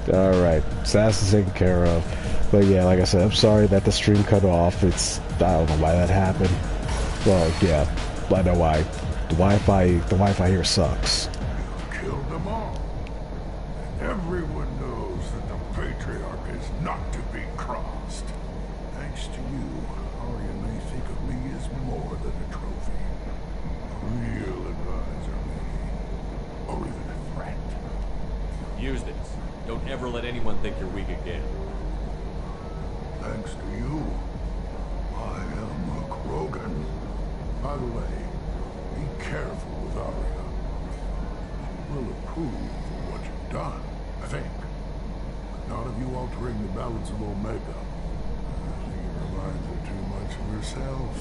Alright, Assassin's taken care of. But yeah, like I said, I'm sorry that the stream cut off. I don't know why that happened. Well, yeah, I know why. The Wi-Fi here sucks. You killed them all. And everyone knows that the Patriarch is not to be crossed. Thanks to you, Arya may think of me as more than a trophy. A real advisor, maybe. Or even a threat. Use this. Don't ever let anyone think you're weak again. Thanks to you, I am a Krogan. By the way, be careful with Arya. She will approve of what you've done, I think. But not of you altering the balance of Omega. I think it reminds her too much of herself.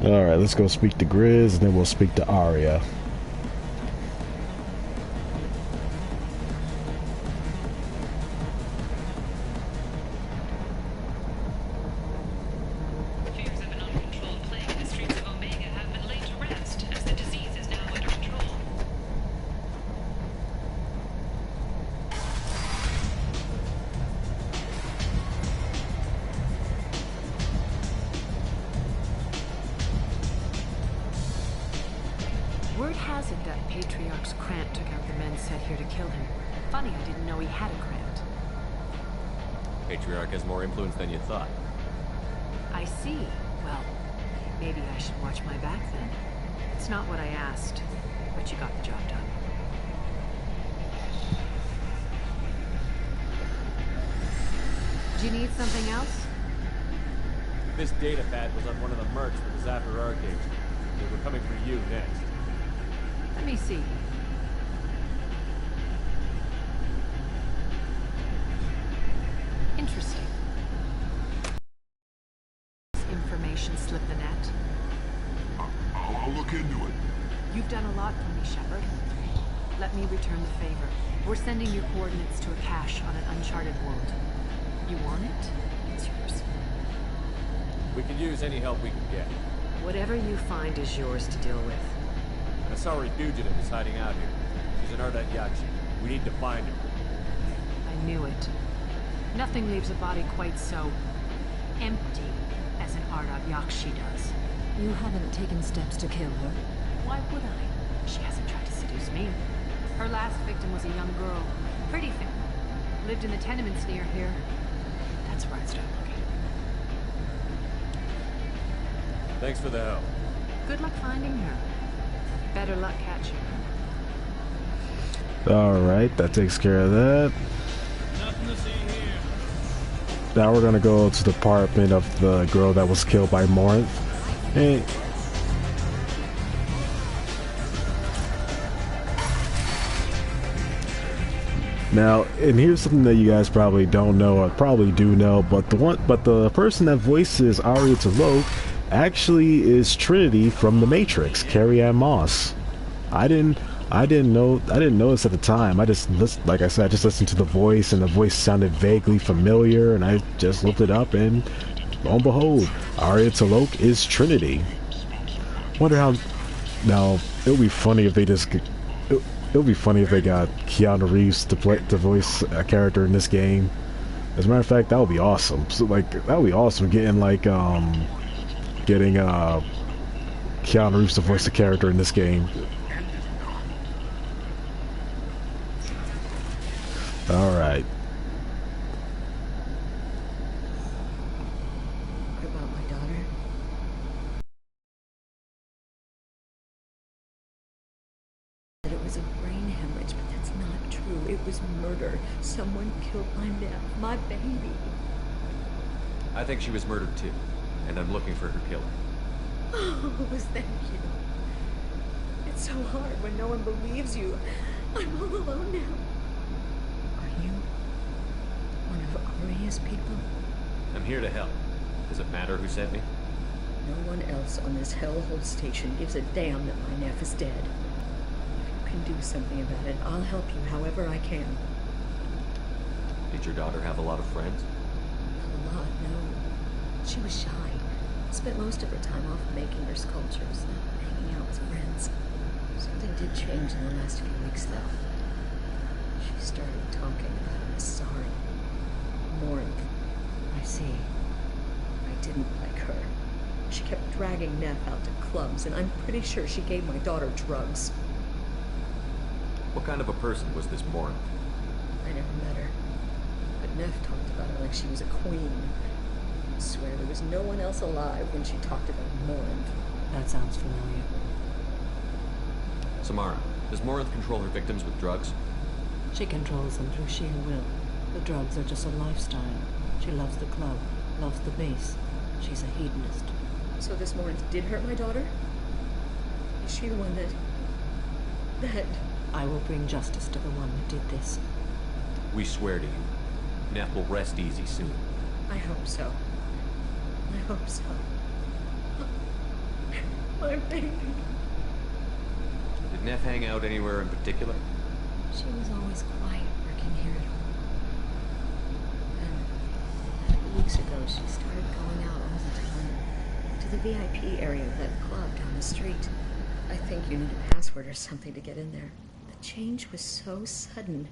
Alright, let's go speak to Grizz, and then we'll speak to Arya. Word has it that Patriarch's Krant took out the men sent here to kill him. Funny, I didn't know he had a Krant. Patriarch has more influence than you thought. I see. Well, maybe I should watch my back then. It's not what I asked, but you got the job done. Do you need something else? This data pad was on one of the mercs for the Zapper Arcade. They were coming for you next. Let me see. Interesting. Information slip the net. I'll look into it. You've done a lot for me, Shepard. Let me return the favor. We're sending your coordinates to a cache on an uncharted world. You want it? It's yours. We could use any help we can get. Whatever you find is yours to deal with. Asari fugitive is hiding out here. She's an Ardat Yakshi. We need to find her. I knew it. Nothing leaves a body quite so empty as an Ardat Yakshi does. You haven't taken steps to kill her. Why would I? She hasn't tried to seduce me. Her last victim was a young girl. Pretty fair. Lived in the tenements near here. That's where I started looking. Thanks for the help. Good luck finding her. Better luck catching her. Alright, that takes care of that. Nothing to see here. Now we're gonna go to the apartment of the girl that was killed by Morinth. Hey. Now, and here's something that you guys probably don't know, or probably do know, but the person that voices Arya T'Loak actually is Trinity from The Matrix, Carrie-Anne Moss. I didn't know this at the time. I just like I said, I just listened to the voice, and the voice sounded vaguely familiar, and I just looked it up, and lo and behold, Arya T'Loak is Trinity. Wonder how. Now it would be funny if they just. It would be funny if they got Keanu Reeves to voice a character in this game. As a matter of fact, that would be awesome. So like that would be awesome getting Keanu Reeves to voice a character in this game. Alright. What about my daughter? That it was a brain hemorrhage, but that's not true. It was murder. Someone killed my baby. I think she was murdered too, and I'm looking for her killer. Oh, thank you. It's so hard when no one believes you. I'm all alone now. Are you one of Arya's people? I'm here to help. Does it matter who sent me? No one else on this hellhole station gives a damn that my nephew is dead. If you can do something about it, I'll help you however I can. Did your daughter have a lot of friends? Not a lot, no. She was shy. Spent most of her time off making her sculptures, not hanging out with friends. Something did did change in the last few weeks, though. She started talking about Asari. Morinth. I see. I didn't like her. She kept dragging Neff out to clubs, and I'm pretty sure she gave my daughter drugs. What kind of a person was this Morinth? I never met her. But Neff talked about her like she was a queen. I swear there was no one else alive when she talked about Morinth. That sounds familiar. Samara, does Morinth control her victims with drugs? She controls them through sheer will. The drugs are just a lifestyle. She loves the club, loves the base. She's a hedonist. So this Morinth did hurt my daughter? Is she the one that... I will bring justice to the one that did this. We swear to you, Neff will rest easy soon. I hope so. I hope so. My baby. Did Neff hang out anywhere in particular? She was always quiet working here at home. And a few weeks ago, she started going out all the time to the VIP area of that club down the street. I think you need a password or something to get in there. The change was so sudden.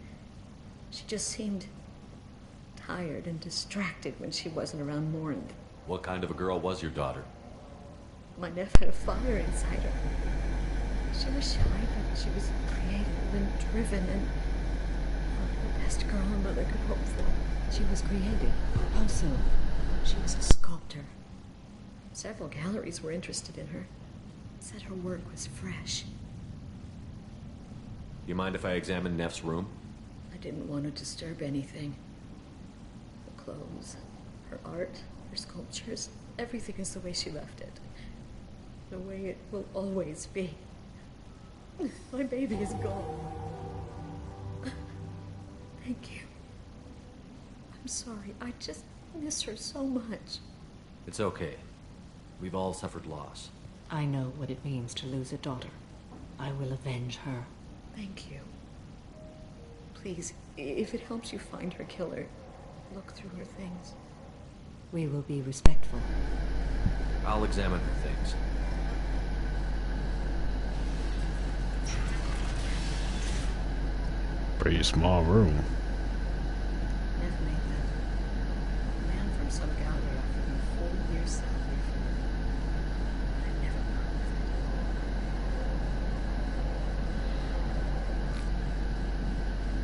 She just seemed tired and distracted when she wasn't around Morinth. What kind of a girl was your daughter? My Neff had a fire inside her. She was shy, but she was creative and driven and the best girl a mother could hope for. She was creative. How so? She was a sculptor. Several galleries were interested in her. Said her work was fresh. You mind if I examine Neff's room? I didn't want to disturb anything. Her clothes, her art, her sculptures, everything is the way she left it. The way it will always be. My baby is gone. Thank you. I'm sorry. I just miss her so much. It's okay. We've all suffered loss. I know what it means to lose a daughter. I will avenge her. Thank you. Please, if it helps you find her killer, look through her things. We will be respectful. I'll examine her things. Pretty small room. Neff made that. A man from some gallery offered me 4 years' salary for it. I never heard of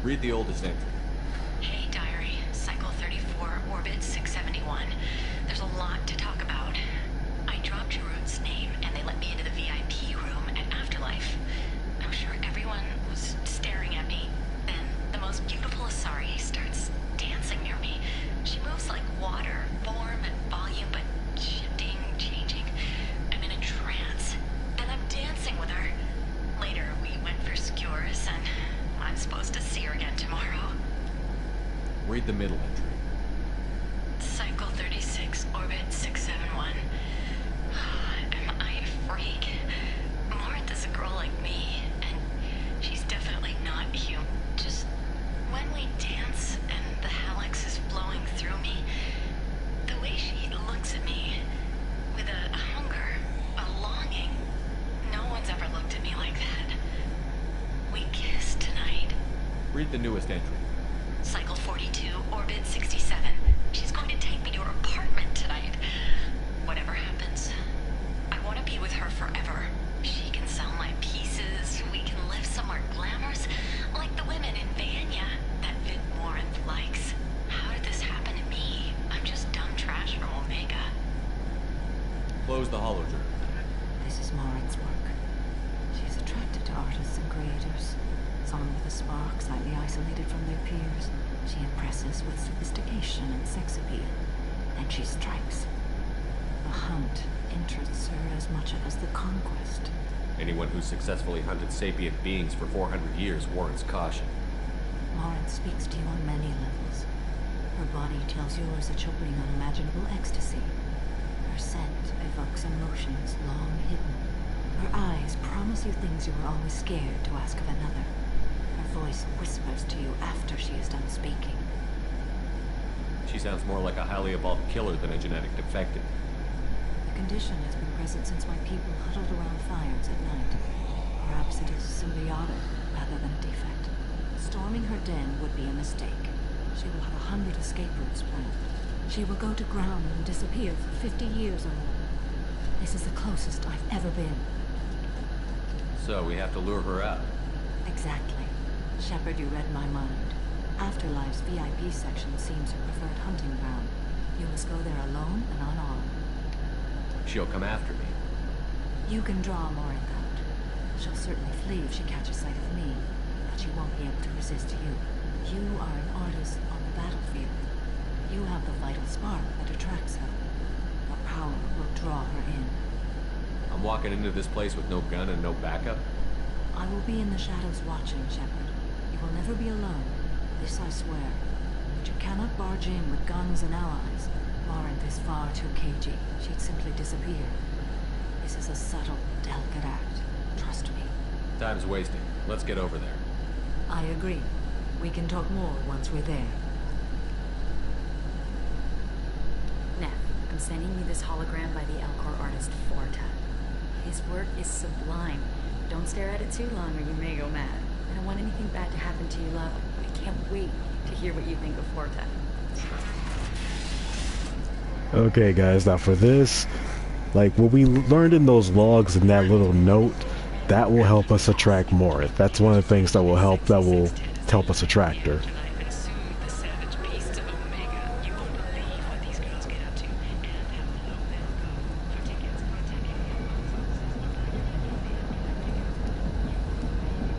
it. Read the oldest entry. Hey, Diary. Cycle 34, Orbit 671. There's a lot to talk about. I dropped Jarut's name, and they let me into the VIP room at Afterlife. I'm sure everyone was staring at me. Then the most beautiful Asari starts dancing near me. She moves like water, form and volume, but shifting, changing. I'm in a trance. And I'm dancing with her. Later, we went for skewers, and I'm supposed to see her again tomorrow. Read the middle entry. Cycle 36, Orbit 671. Am I a freak? Morinth is a girl like me, and she's definitely not human. Just when we dance and the hallex is flowing through me, the way she looks at me with a hunger, a longing. No one's ever looked at me like that. We kissed tonight. Read the newest entry. Cycle 42, Orbit 67. She's going to take me to her apartment tonight. Whatever happens, I want to be with her forever. She can sell my pieces. We can live somewhere glamorous, like the women in Vanya that Vid Morinth likes. How did this happen to me? I'm just dumb trash from Omega. Close the holojournal. This is Morinth's work. She's attracted to artists and creators. Some with a spark, slightly isolated from their peers. She impresses with sophistication and sex appeal. Then she strikes. The hunt interests her as much as the conquest. Anyone who's successfully hunted sapient beings for 400 years warrants caution. Morinth speaks to you on many levels. Her body tells yours that she'll bring unimaginable ecstasy. Her scent evokes emotions long hidden. Her eyes promise you things you were always scared to ask of another. Her voice whispers to you after she is done speaking. She sounds more like a highly evolved killer than a genetic defective. The condition has been present since my people huddled around fires at night. Perhaps it is symbiotic rather than a defect. Storming her den would be a mistake. She will have 100 escape routes planned. She will go to ground and disappear for 50 years or more. This is the closest I've ever been. So we have to lure her out. Exactly. Shepard, you read my mind. Afterlife's VIP section seems her preferred hunting ground. You must go there alone and unarmed. She'll come after me. You can draw Morinth out. She'll certainly flee if she catches sight of me, but she won't be able to resist you. You are an artist on the battlefield. You have the vital spark that attracts her. Your power will draw her in. I'm walking into this place with no gun and no backup? I will be in the shadows watching, Shepard. You will never be alone. This I swear. But you cannot barge in with guns and allies. Morinth is far too cagey. She'd simply disappear. This is a subtle, delicate act. Trust me. Time's wasting. Let's get over there. I agree. We can talk more once we're there. Neff, I'm sending you this hologram by the Elcor artist Forta. His work is sublime. Don't stare at it too long or you may go mad. I don't want anything bad to happen to your love. I can't wait to hear what you think of Forta. Okay, guys, now for this, like what we learned in those logs and that little note, that will help us attract Morinth. That's one of the things that will help us attract her.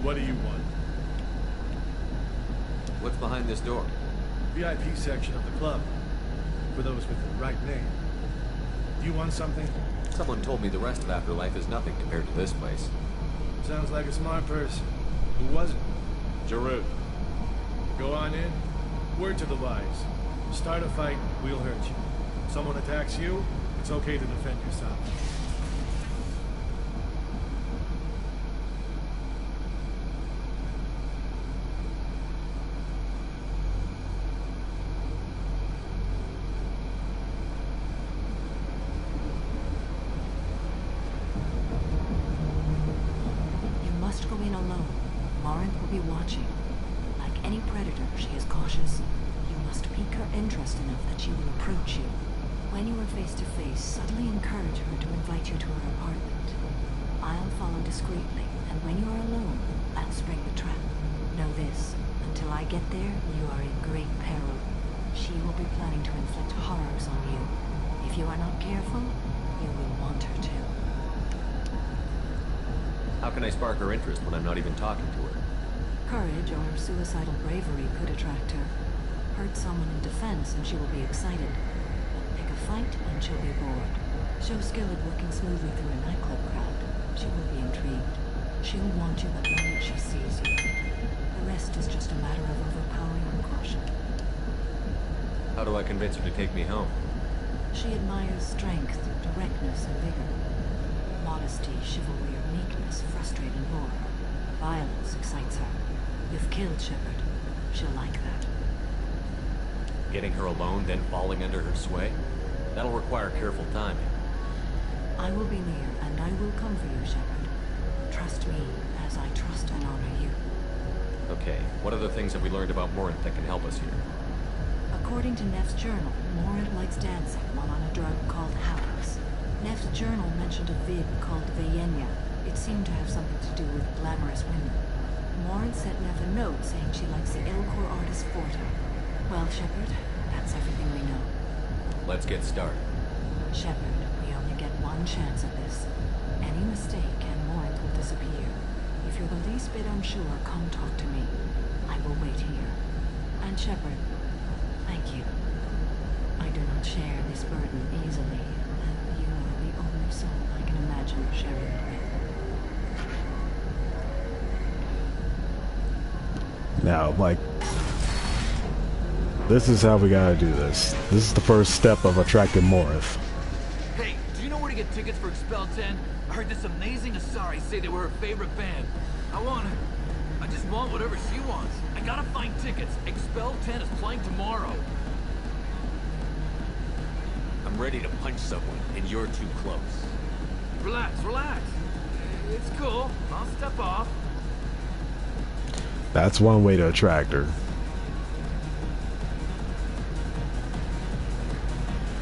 What do you want? What's behind this door? VIP section of the club. For those with the right name. Do you want something? Someone told me the rest of Afterlife is nothing compared to this place. Sounds like a smart person. Who was it? Jarut. Go on in. Word to the wise. Start a fight, we'll hurt you. Someone attacks you, it's okay to defend yourself. Watching. Like any predator, she is cautious. You must pique her interest enough that she will approach you. When you are face to face, subtly encourage her to invite you to her apartment. I'll follow discreetly, and when you are alone, I'll spring the trap. Know this, until I get there, you are in great peril. She will be planning to inflict horrors on you. If you are not careful, you will want her to. How can I spark her interest when I'm not even talking to her? Courage or suicidal bravery could attract her. Hurt someone in defense and she will be excited. But pick a fight and she'll be bored. Show skill at working smoothly through a nightclub crowd. She will be intrigued. She'll want you the moment she sees you. The rest is just a matter of overpowering her caution. How do I convince her to take me home? She admires strength, directness, and vigor. Modesty, chivalry, or meekness frustrate and bore her. Violence excites her. You've killed Shepard. She'll like that. Getting her alone, then falling under her sway? That'll require careful timing. I will be near, and I will come for you, Shepard. Trust me, as I trust and honor you. Okay, what other things have we learned about Morinth that can help us here? According to Neff's journal, Morinth likes dancing while on a drug called Hapless. Neff's journal mentioned a vid called Vayenya. It seemed to have something to do with glamorous women. Morinth sent Neff a note saying she likes the Elcor artist Forta. Well, Shepard, that's everything we know. Let's get started. Shepard, we only get one chance at this. Any mistake and Morinth will disappear. If you're the least bit unsure, come talk to me. I will wait here. And Shepard, thank you. I do not share this burden easily, and you are the only soul I can imagine sharing it with. Now, like, this is how we gotta do this. This is the first step of attracting Morinth. Hey, do you know where to get tickets for Expel 10? I heard this amazing Asari say they were her favorite band. I just want whatever she wants. I gotta find tickets. Expel 10 is playing tomorrow. I'm ready to punch someone, and you're too close. Relax, relax. It's cool. I'll step off. That's one way to attract her.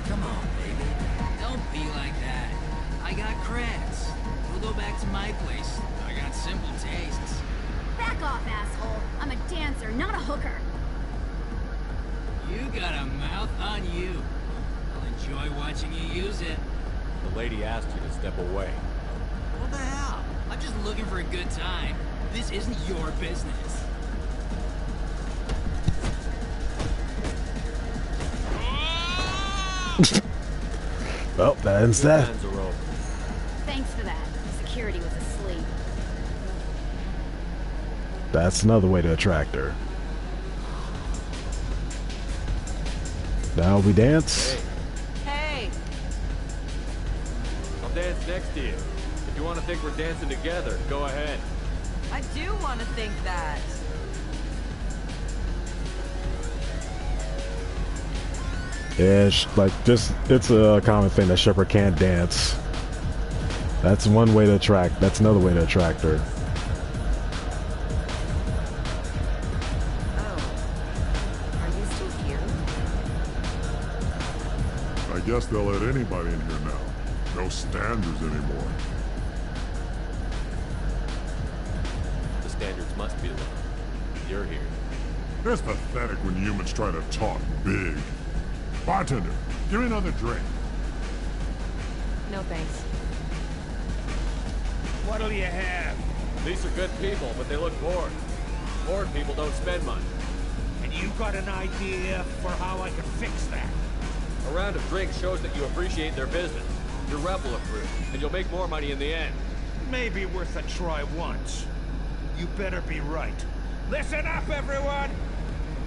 Come on, baby. Don't be like that. I got crabs. We'll go back to my place. I got simple tastes. Back off, asshole. I'm a dancer, not a hooker. You got a mouth on you. I'll enjoy watching you use it. The lady asked you to step away. What the hell? I'm just looking for a good time. This isn't your business. Well, that ends that. Thanks for that. Security was asleep. That's another way to attract her. Now we dance. Hey. I'll dance next to you. If you want to think we're dancing together, go ahead. I do want to think that. Yeah, it's a common thing that Shepard can't dance. That's one way to attract. That's another way to attract her. Are you still here? I guess they'll let anybody in here now. No standards anymore. The standards must be low. You're here. It's pathetic when humans try to talk big. Bartender, give me another drink. No thanks. What'll you have? These are good people, but they look bored. Bored people don't spend money. And you got an idea for how I can fix that? A round of drinks shows that you appreciate their business. You're rebel approved, and you'll make more money in the end. Maybe worth a try once. You better be right. Listen up, everyone!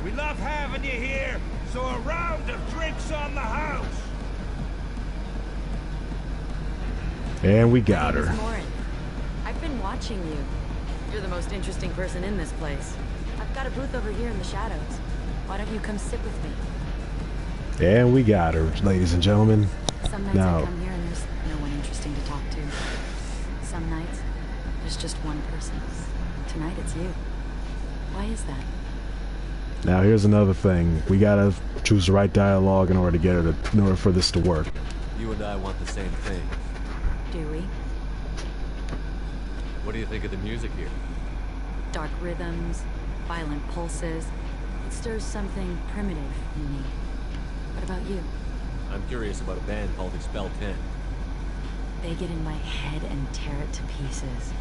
We love having you here, so a round of drinks on the house! And we got her. Miss Morin, I've been watching you. You're the most interesting person in this place. I've got a booth over here in the shadows. Why don't you come sit with me? And we got her, ladies and gentlemen. Some nights Now, I come here and there's no one interesting to talk to. Some nights, there's just one person. Tonight it's you. Why is that? now here's another thing. We gotta choose the right dialogue in order to get her to, in order for this to work. You and I want the same thing. Do we? What do you think of the music here? Dark rhythms, violent pulses. It stirs something primitive in me. What about you? I'm curious about a band called Expel 10. They get in my head and tear it to pieces.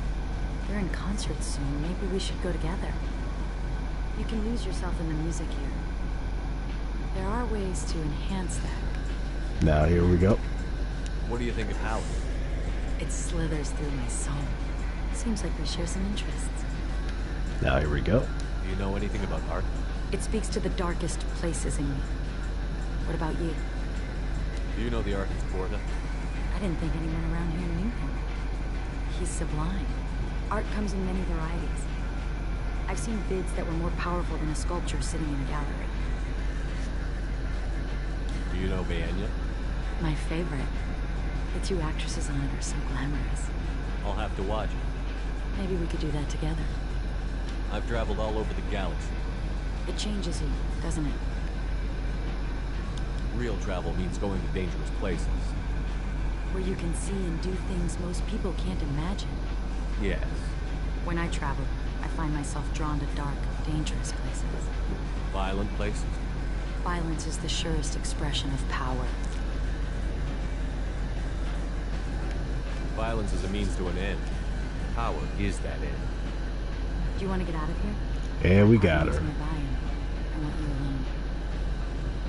They're in concert soon. Maybe we should go together. You can lose yourself in the music here. There are ways to enhance that. Now here we go. What do you think of Howard? It slithers through my soul. Seems like we share some interests. Now here we go. Do you know anything about art? It speaks to the darkest places in me. What about you? Do you know the artist Porta? I didn't think anyone around here knew him. He's sublime. Art comes in many varieties. I've seen vids that were more powerful than a sculpture sitting in a gallery. Do you know Vaenya? My favorite. The two actresses on it are so glamorous. I'll have to watch it. Maybe we could do that together. I've traveled all over the galaxy. It changes you, doesn't it? Real travel means going to dangerous places. Where you can see and do things most people can't imagine. Yes. When I travel, I find myself drawn to dark, dangerous places. Violent places? Violence is the surest expression of power. Violence is a means to an end. Power is that end. Do you want to get out of here? And we got her. I want you alone.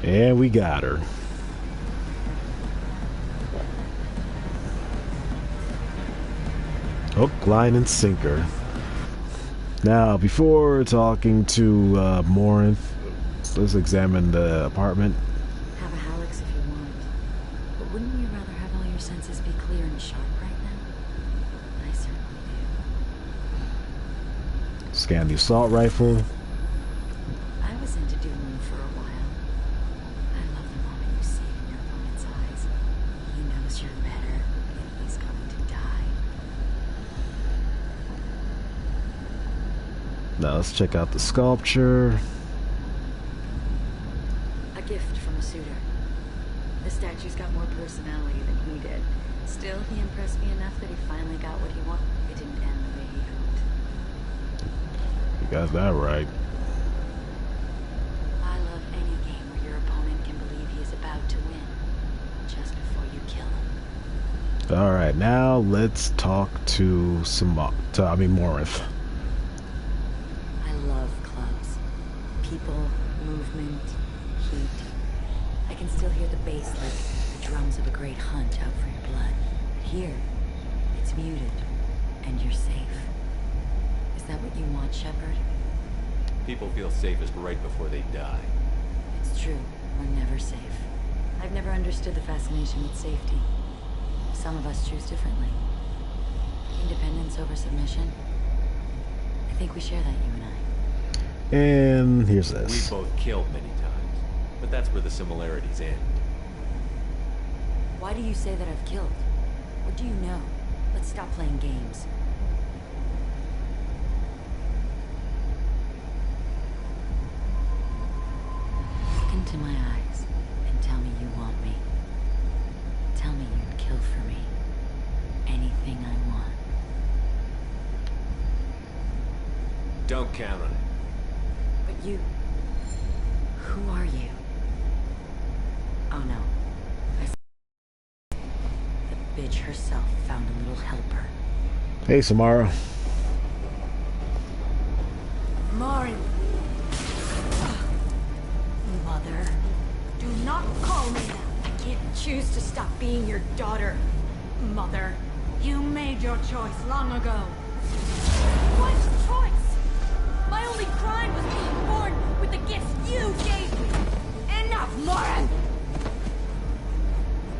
And we got her. Hook, line, and sinker. Now, before talking to Morin, let's examine the apartment. Have a Hallex if you want. But wouldn't you rather have all your senses be clear and sharp right now? I certainly do. Scan the assault rifle. I was into Doom for a while. I love the moment you see it in your opponent's eyes. He knows you're better, and he's going to die. Now let's check out the sculpture. A gift from a suitor. The statue's got more personality than he did. Still, he impressed me enough that he finally got what he wanted. It didn't end the way he hoped. You got that right. I love any game where your opponent can believe he is about to win, just before you kill him. Alright, now let's talk to Morith. I love clubs. People, movement, heat. I can still hear the bass like the drums of a great hunt out for your blood. Here, it's muted, and you're safe. Is that what you want, Shepard? People feel safest right before they die. It's true. We're never safe. I've never understood the fascination with safety. Some of us choose differently. Independence over submission. I think we share that, you and I. And here's this. We've both killed many times, but that's where the similarities end. Why do you say that I've killed? What do you know? Let's stop playing games. Look into my eyes and tell me you want me. Tell me you'd kill for me. Anything I want. Don't count on it. But you... Who are you? Oh no. The bitch herself found a little helper. Hey, Samara. Morin. Mother. Do not call me that. I can't choose to stop being your daughter. Mother. You made your choice long ago. What choice? My only crime was being born with the gifts you gave me. Enough, Morin!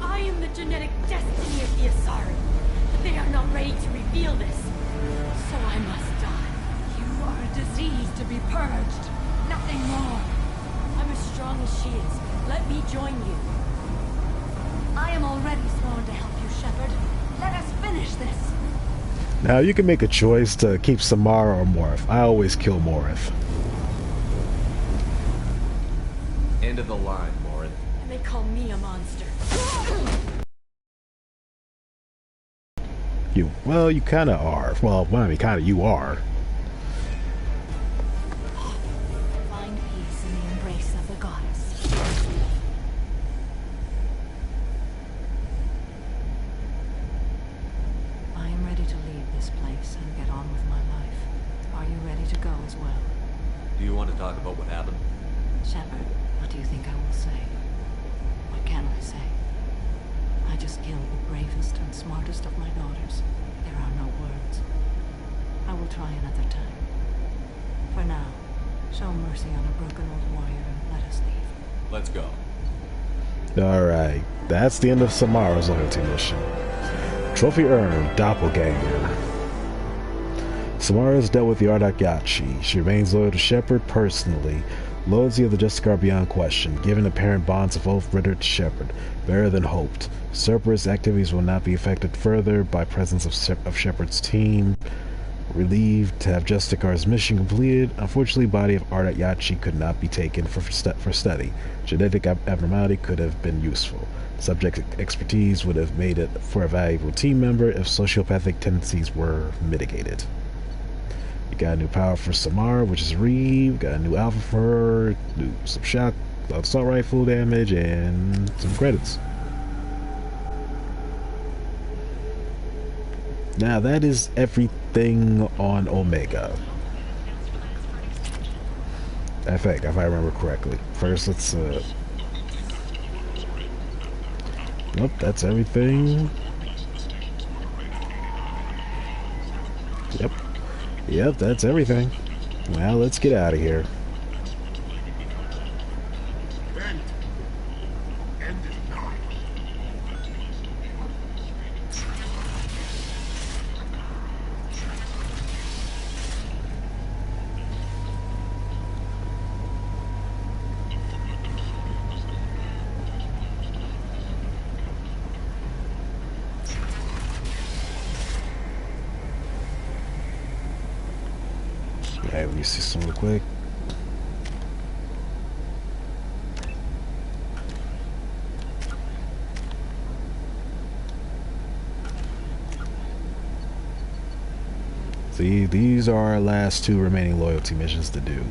I am the genetic destiny of the Asari. But they are not ready to reveal this. So I must die. You are a disease to be purged. Nothing more. I'm as strong as she is. Let me join you. I am already sworn to help you, Shepard. Let us finish this. Now you can make a choice to keep Samara or Morith. I always kill Morith. End of the line, Morin. And they call me a monster. Well, you kind of are. Well, I mean, kind of you are. Find peace in the embrace of the goddess. I am ready to leave this place and get on with my life. Are you ready to go as well? Do you want to talk about what happened? Shepard, what do you think I will say? What can I say? I just killed the bravest and smartest of my daughters. There are no words. I will try another time. For now, show mercy on a broken old warrior and let us leave. Let's go. Alright, that's the end of Samara's loyalty mission. Trophy earned, Doppelganger. Samara has dealt with the Ardat Yakshi. She remains loyal to Shepard personally. Loyalty of the Justicar beyond question, given apparent bonds of oath Ritter to Shepard, better than hoped. Cerberus activities will not be affected further by presence of Shepard's team. Relieved to have Justicar's mission completed. Unfortunately, body of Ardat Yakshi could not be taken for study. Genetic abnormality could have been useful. Subject expertise would have made it for a valuable team member if sociopathic tendencies were mitigated. You got a new power for Samara, which is Reeve. Got a new alpha for her. Some shock, assault rifle damage, and some credits. Now that is everything on Omega. In fact, if I remember correctly. First, let's nope, that's everything. Yep, that's everything. Well, let's get out of here. Alright, let me see some real quick. See, these are our last 2 remaining loyalty missions to do.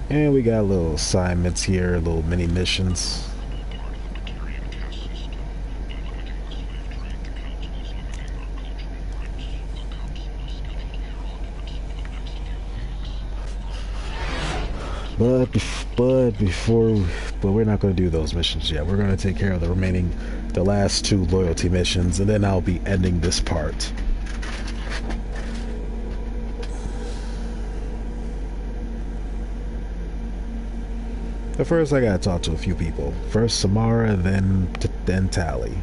And we got little assignments here, little mini missions. But we're not going to do those missions yet. We're going to take care of the last 2 loyalty missions, and then I'll be ending this part. But first, I gotta talk to a few people. First Samara, then Tali.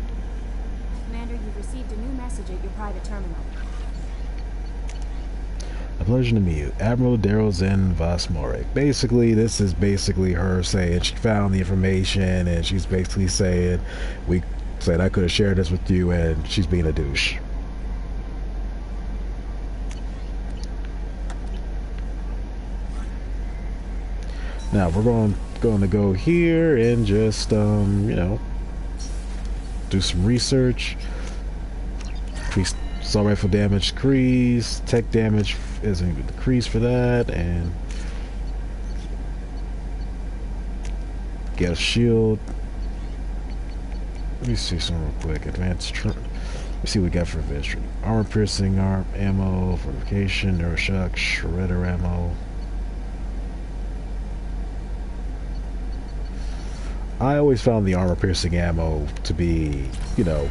Commander, you've received a new message at your private terminal. A pleasure to meet you. Admiral Daryl Zen Vasmorek. Basically, this is basically her saying she found the information, and she's basically saying, we said I could have shared this with you, and she's being a douche. Now, we're going to go here and just, you know, do some research. Assault rifle damage decrease, tech damage isn't even decreased for that, and get a shield. Let me see some real quick. Advanced. Let's see what we got for advanced. Armor piercing, arm ammo, fortification, neuroshock, shredder ammo. I always found the armor piercing ammo to be, you know,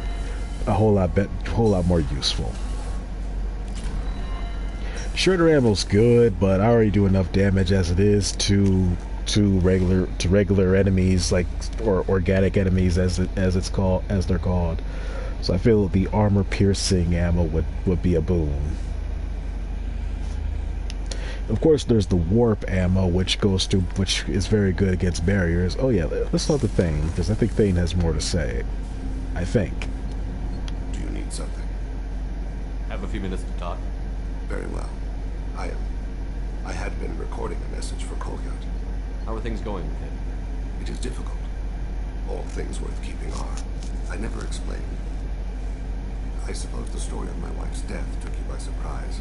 a whole lot more useful. Shredder ammo's good, but I already do enough damage as it is to regular enemies, like, or organic enemies as they're called. So I feel the armor piercing ammo would be a boon. Of course, there's the warp ammo, which is very good against barriers. Oh yeah, let's talk to Thane, because I think Thane has more to say. I think. Do you need something? Have a few minutes to talk. Very well. I had been recording a message for Kolyat. How are things going with him? It is difficult. All things worth keeping are. I never explained. I suppose the story of my wife's death took you by surprise.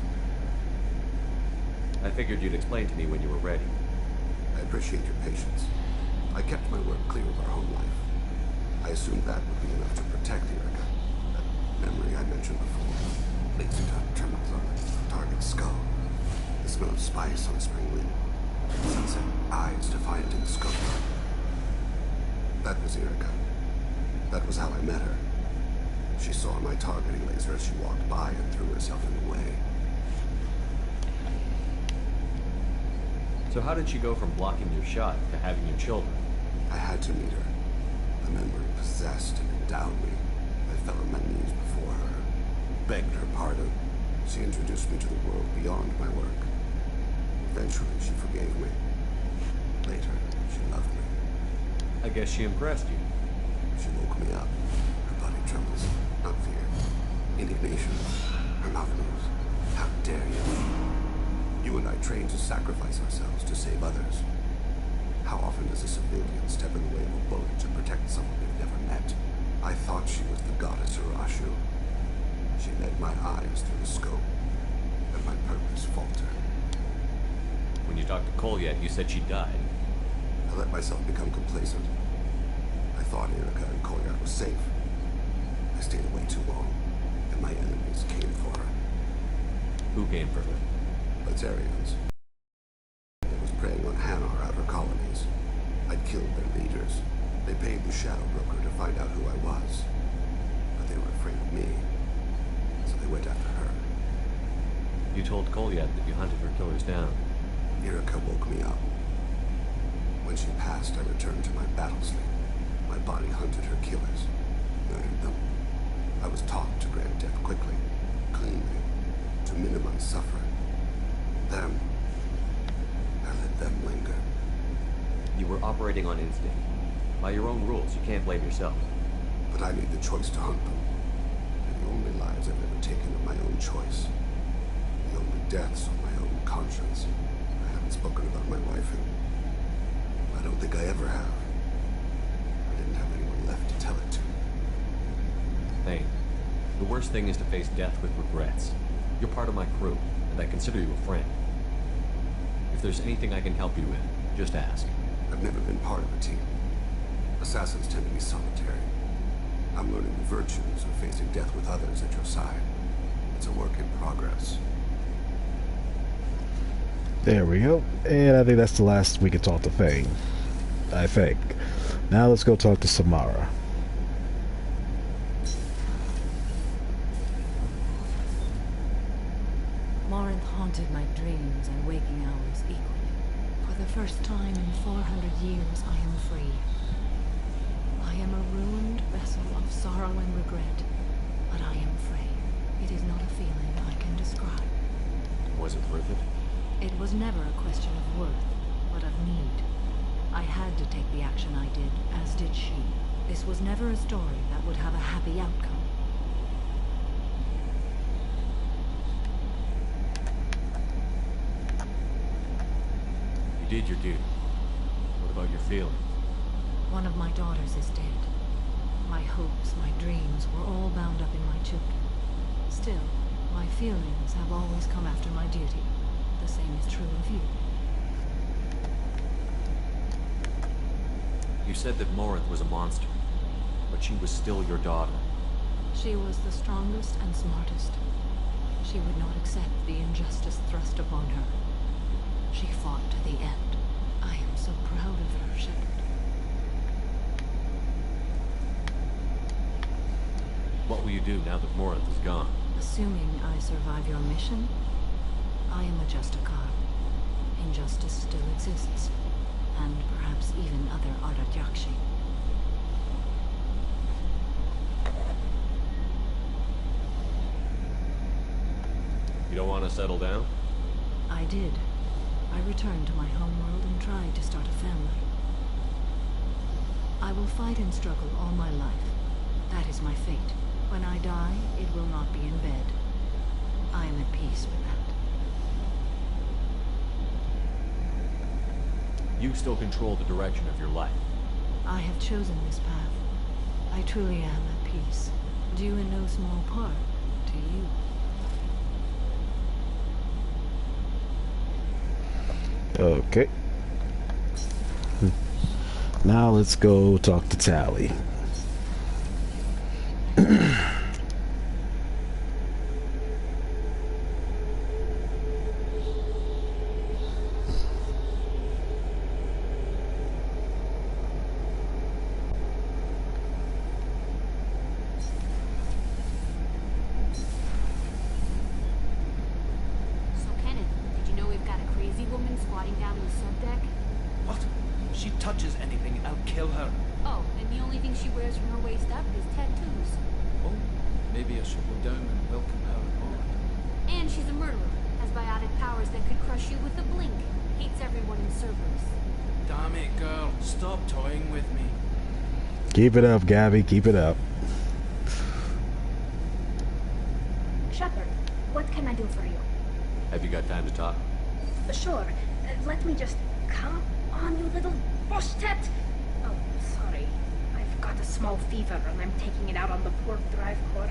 I figured you'd explain to me when you were ready. I appreciate your patience. I kept my work clear of our home life. I assumed that would be enough to protect Erica. That memory I mentioned before. Laser dot tremors on the target's skull. The smell of spice on spring wind. Sunset eyes defiant in the scope. That was Erica. That was how I met her. She saw my targeting laser as she walked by and threw herself in the way. So how did she go from blocking your shot to having your children? I had to meet her. The memory possessed and endowed me. I fell on my knees before her, begged her pardon. She introduced me to the world beyond my work. Eventually, she forgave me. Later, she loved me. I guess she impressed you. She woke me up. Her body trembles. Not fear. Indignation. Her mouth moves. How dare you? You and I trained to sacrifice ourselves to save others. How often does a civilian step in the way of a bullet to protect someone they've never met? I thought she was the goddess Urashu. She led my eyes through the scope, and my purpose faltered. When you talked to Kolyat, you said she died. I let myself become complacent. I thought Erica and Kolyat were safe. I stayed away too long, and my enemies came for her. Who came for her? Batarians. They was preying on Hanar outer colonies. I'd killed their leaders. They paid the Shadow Broker to find out who I was. But they were afraid of me. So they went after her. You told Kolyat that you hunted her killers down. Erica woke me up. When she passed, I returned to my battle sleep. My body hunted her killers, murdered them. I was taught to grant death quickly, cleanly, to minimize suffering. Them, I let them linger. You were operating on instinct. By your own rules, you can't blame yourself. But I made the choice to hunt them. And the only lives I've ever taken of my own choice. The only deaths on my own conscience. I haven't spoken about my wife, and I don't think I ever have. I didn't have anyone left to tell it to. Hey, the worst thing is to face death with regrets. You're part of my crew, and I consider you a friend. If there's anything I can help you with, just ask. I've never been part of a team. Assassins tend to be solitary. I'm learning the virtues of facing death with others at your side. It's a work in progress. There we go. And I think that's the last we can talk to Faye. I think. Now let's go talk to Samara. Morinth haunted my dreams and waking hours equally. For the first time in 400 years, I am free. I am a ruined vessel of sorrow and regret, but I am free. It is not a feeling I can describe. Was it worth it? It was never a question of worth, but of need. I had to take the action I did, as did she. This was never a story that would have a happy outcome. You did your duty. What about your feelings? One of my daughters is dead. My hopes, my dreams were all bound up in my children. Still, my feelings have always come after my duty. The same is true of you. You said that Morinth was a monster, but she was still your daughter. She was the strongest and smartest. She would not accept the injustice thrust upon her. She fought to the end. I am so proud of her, Shepard. What will you do now that Morinth is gone? Assuming I survive your mission, I am a Justicar. Injustice still exists, and perhaps even other Ardatyakshi. You don't want to settle down? I did. I returned to my homeworld and tried to start a family. I will fight and struggle all my life. That is my fate. When I die, it will not be in bed. I am at peace with that. You still control the direction of your life. I have chosen this path. I truly am at peace, due in no small part to you. Okay. Now let's go talk to Tali. Keep it up, Gabby. Keep it up. Shepard, what can I do for you? Have you got time to talk? Sure. Let me just... Come on, you little bushtet! Oh, sorry. I've got a small fever and I'm taking it out on the port drive core.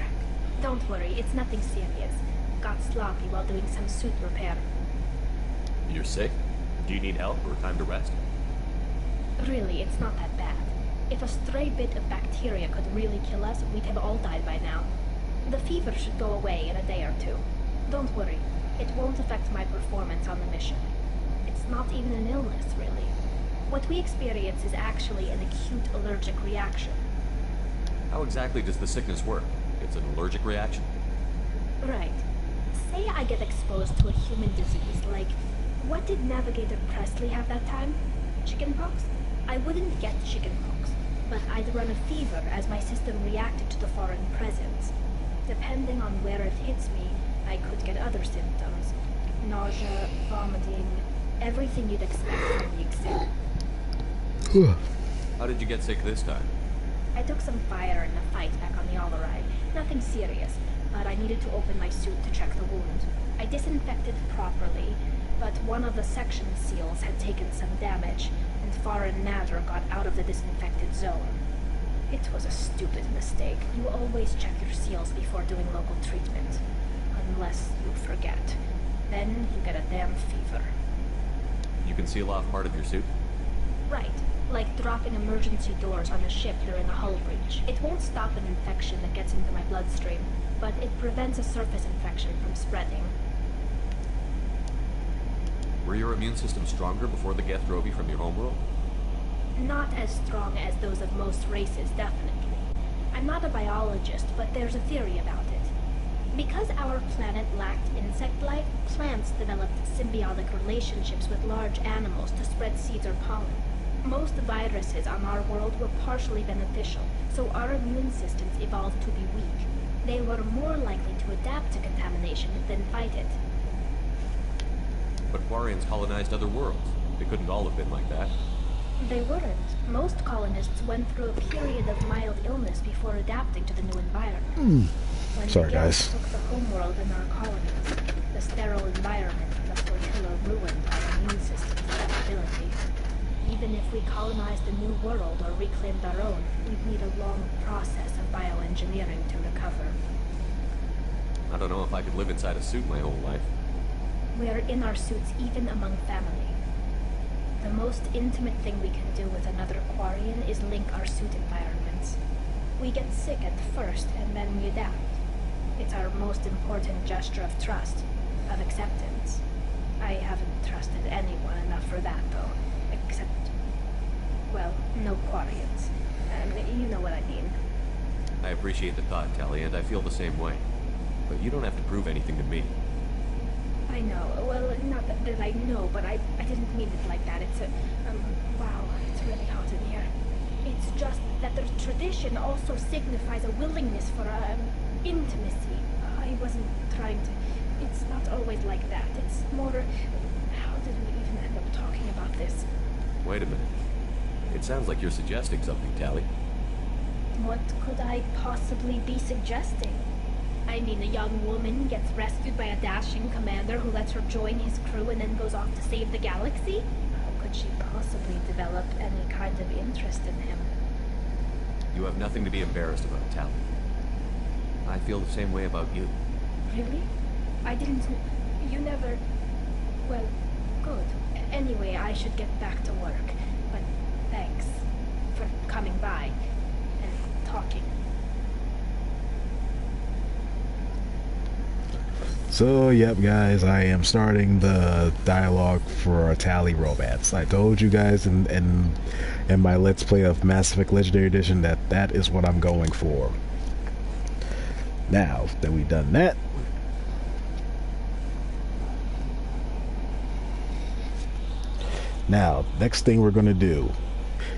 Don't worry, it's nothing serious. Got sloppy while doing some suit repair. You're sick? Do you need help or time to rest? Really, it's not that bad. If a stray bit of bacteria could really kill us, we'd have all died by now. The fever should go away in a day or two. Don't worry, it won't affect my performance on the mission. It's not even an illness, really. What we experience is actually an acute allergic reaction. How exactly does the sickness work? It's an allergic reaction? Right. Say I get exposed to a human disease, like, what did Navigator Presley have that time? Chickenpox? I wouldn't get chickenpox, but I'd run a fever as my system reacted to the foreign presence. Depending on where it hits me, I could get other symptoms. Nausea, vomiting, everything you'd expect from being sick. How did you get sick this time? I took some fire in a fight back on the Alarai. Nothing serious, but I needed to open my suit to check the wound. I disinfected properly, but one of the section seals had taken some damage, and foreign matter got out of the disinfected zone. It was a stupid mistake. You always check your seals before doing local treatment. Unless you forget. Then you get a damn fever. You can seal off part of your suit? Right. Like dropping emergency doors on a ship during a hull breach. It won't stop an infection that gets into my bloodstream, but it prevents a surface infection from spreading. Were your immune system stronger before the Geth drove you from your homeworld? Not as strong as those of most races, definitely. I'm not a biologist, but there's a theory about it. Because our planet lacked insect life, plants developed symbiotic relationships with large animals to spread seeds or pollen. Most viruses on our world were partially beneficial, so our immune systems evolved to be weak. They were more likely to adapt to contamination than fight it. But Quarians colonized other worlds. They couldn't all have been like that. They weren't. Most colonists went through a period of mild illness before adapting to the new environment. When Sorry, the Geth guys. took the homeworld in our colonies, the sterile environment of the flotilla ruined our immune system's adaptability. Even if we colonized a new world or reclaimed our own, we'd need a long process of bioengineering to recover. I don't know if I could live inside a suit my whole life. We're in our suits even among family. The most intimate thing we can do with another Quarian is link our suit environments. We get sick at first, and then we adapt. It's our most important gesture of trust, of acceptance. I haven't trusted anyone enough for that, though. Except, well, no Quarians. You know what I mean. I appreciate the thought, Tali, and I feel the same way. But you don't have to prove anything to me. I know. Well, not that I know, but I didn't mean it like that. It's a, wow, it's really hot in here. It's just that the tradition also signifies a willingness for, intimacy. I wasn't trying to... It's not always like that. It's more... How did we even end up talking about this? Wait a minute. It sounds like you're suggesting something, Tali. What could I possibly be suggesting? I mean, a young woman gets rescued by a dashing commander who lets her join his crew and then goes off to save the galaxy? How could she possibly develop any kind of interest in him? You have nothing to be embarrassed about, Tali. I feel the same way about you. Really? I didn't... You never... Well, good. Anyway, I should get back to work. But thanks for coming by and talking. So, yep, guys, I am starting the dialogue for Tali romance. I told you guys in my Let's Play of Mass Effect Legendary Edition that is what I'm going for. Now that we've done that, now next thing we're going to do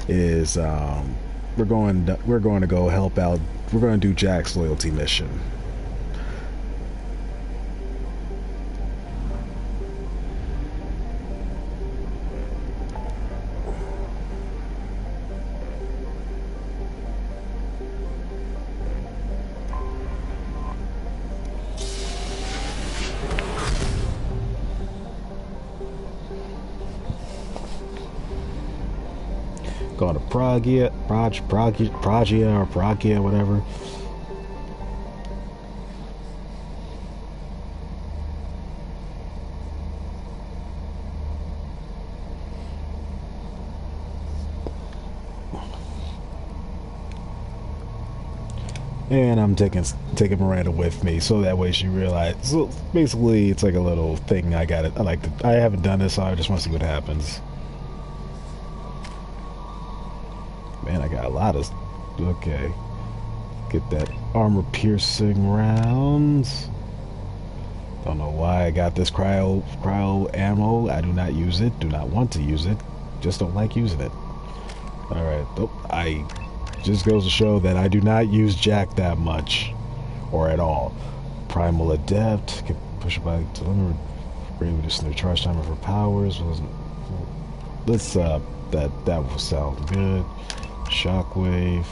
is we're going to go help out. We're going to do Jack's loyalty mission. Going to Pragia, whatever. And I'm taking Miranda with me, so that way she realizes. So basically, it's like a little thing. I haven't done this, so I just want to see what happens. Man, I got a lot of... Okay. Get that armor-piercing rounds. Don't know why I got this cryo ammo. I do not use it. Do not want to use it. Just don't like using it. Alright. I... Just goes to show that I do not use Jack that much. Or at all. Primal Adept. Can push it back to limit. Reduce the charge timer for powers. Let's, that will sound good. Shockwave.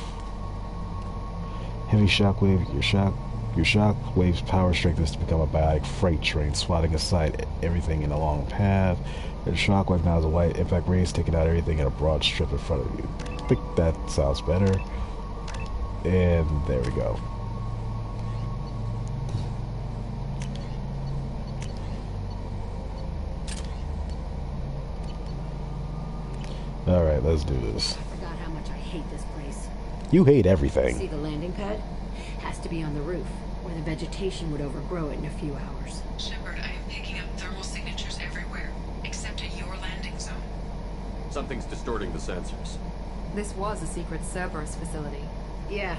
Heavy shockwave, your shock Your shockwave's power strength is to become a biotic freight train, swatting aside everything in a long path. The shockwave now has a wide impact radius, taking out everything in a broad strip in front of you. I think that sounds better. And there we go. Alright, let's do this. I forgot how much I hate this place. You hate everything. See the landing pad? Has to be on the roof, or the vegetation would overgrow it in a few hours. Shepard, I am picking up thermal signatures everywhere, except at your landing zone. Something's distorting the sensors. This was a secret Cerberus facility. Yeah.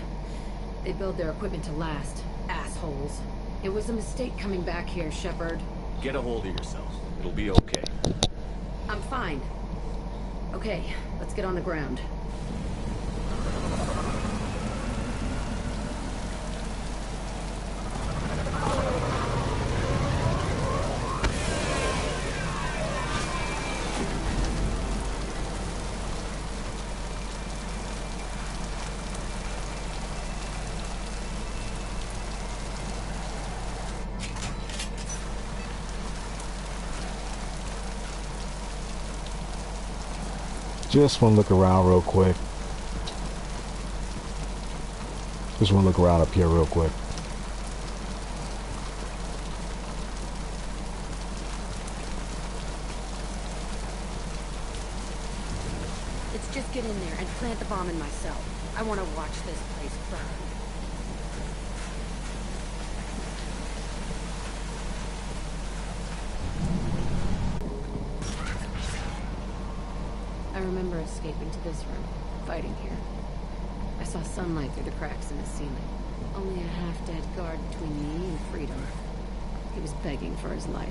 They build their equipment to last. Assholes. It was a mistake coming back here, Shepard. Get a hold of yourself. It'll be okay. I'm fine. Okay, let's get on the ground. Just want to look around real quick. Just want to look around up here real quick. Let's just get in there and plant the bomb in myself. I want to watch this place burn. I remember escaping to this room, fighting here. I saw sunlight through the cracks in the ceiling. Only a half-dead guard between me and freedom. He was begging for his life.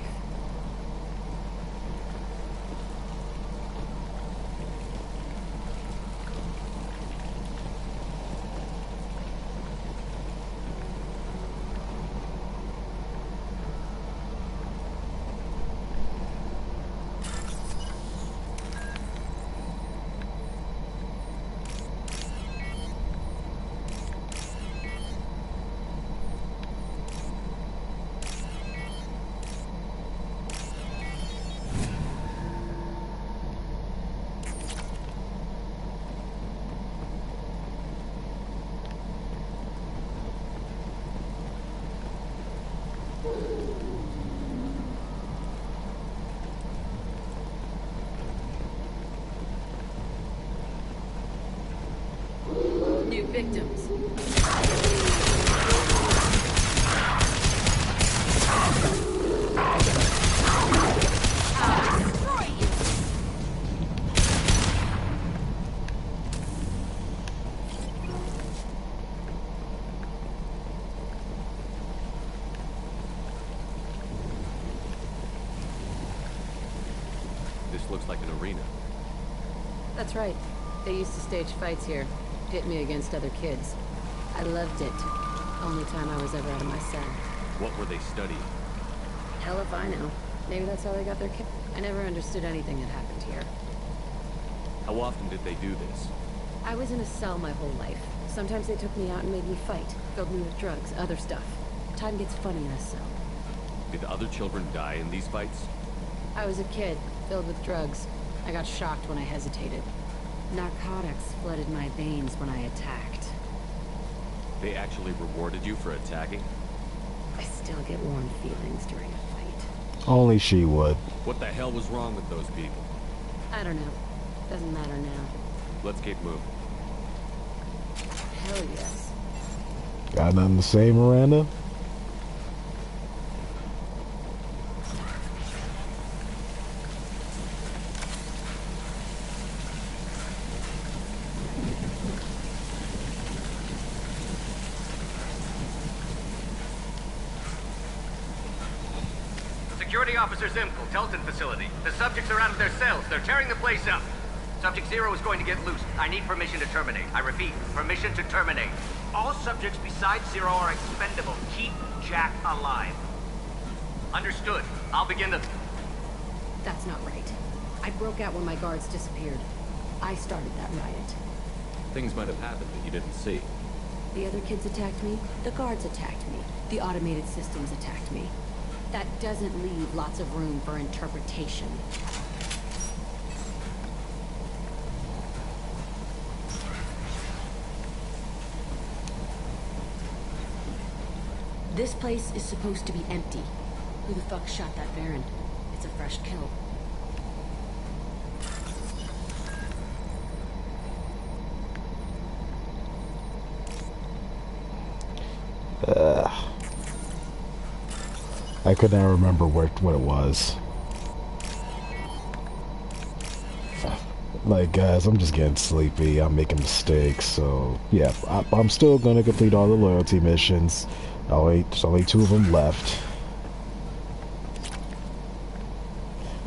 New victims. This looks like an arena. That's right. They used to stage fights here. Pit me against other kids. I loved it. Only time I was ever out of my cell. What were they studying? Hell if I know. Maybe that's how they got their kids. I never understood anything that happened here. How often did they do this? I was in a cell my whole life. Sometimes they took me out and made me fight. Filled me with drugs, other stuff. Time gets funny in a cell. Did other children die in these fights? I was a kid, filled with drugs. I got shocked when I hesitated. Narcotics flooded my veins when I attacked. They actually rewarded you for attacking? I still get warm feelings during a fight. Only she would. What the hell was wrong with those people? I don't know. Doesn't matter now. Let's keep moving. Hell yes. Got nothing to say, Miranda? Security Officer Zimkel, Telton facility. The subjects are out of their cells. They're tearing the place up. Subject Zero is going to get loose. I need permission to terminate. I repeat, permission to terminate. All subjects besides Zero are expendable. Keep Jack alive. Understood. I'll begin the... That's not right. I broke out when my guards disappeared. I started that riot. Things might have happened that you didn't see. The other kids attacked me, the guards attacked me, the automated systems attacked me. That doesn't leave lots of room for interpretation. This place is supposed to be empty. Who the fuck shot that Baron? It's a fresh kill. I could not remember what it was. Like, guys, I'm just getting sleepy. I'm making mistakes, so yeah, I'm still gonna complete all the loyalty missions. There's only 2 of them left.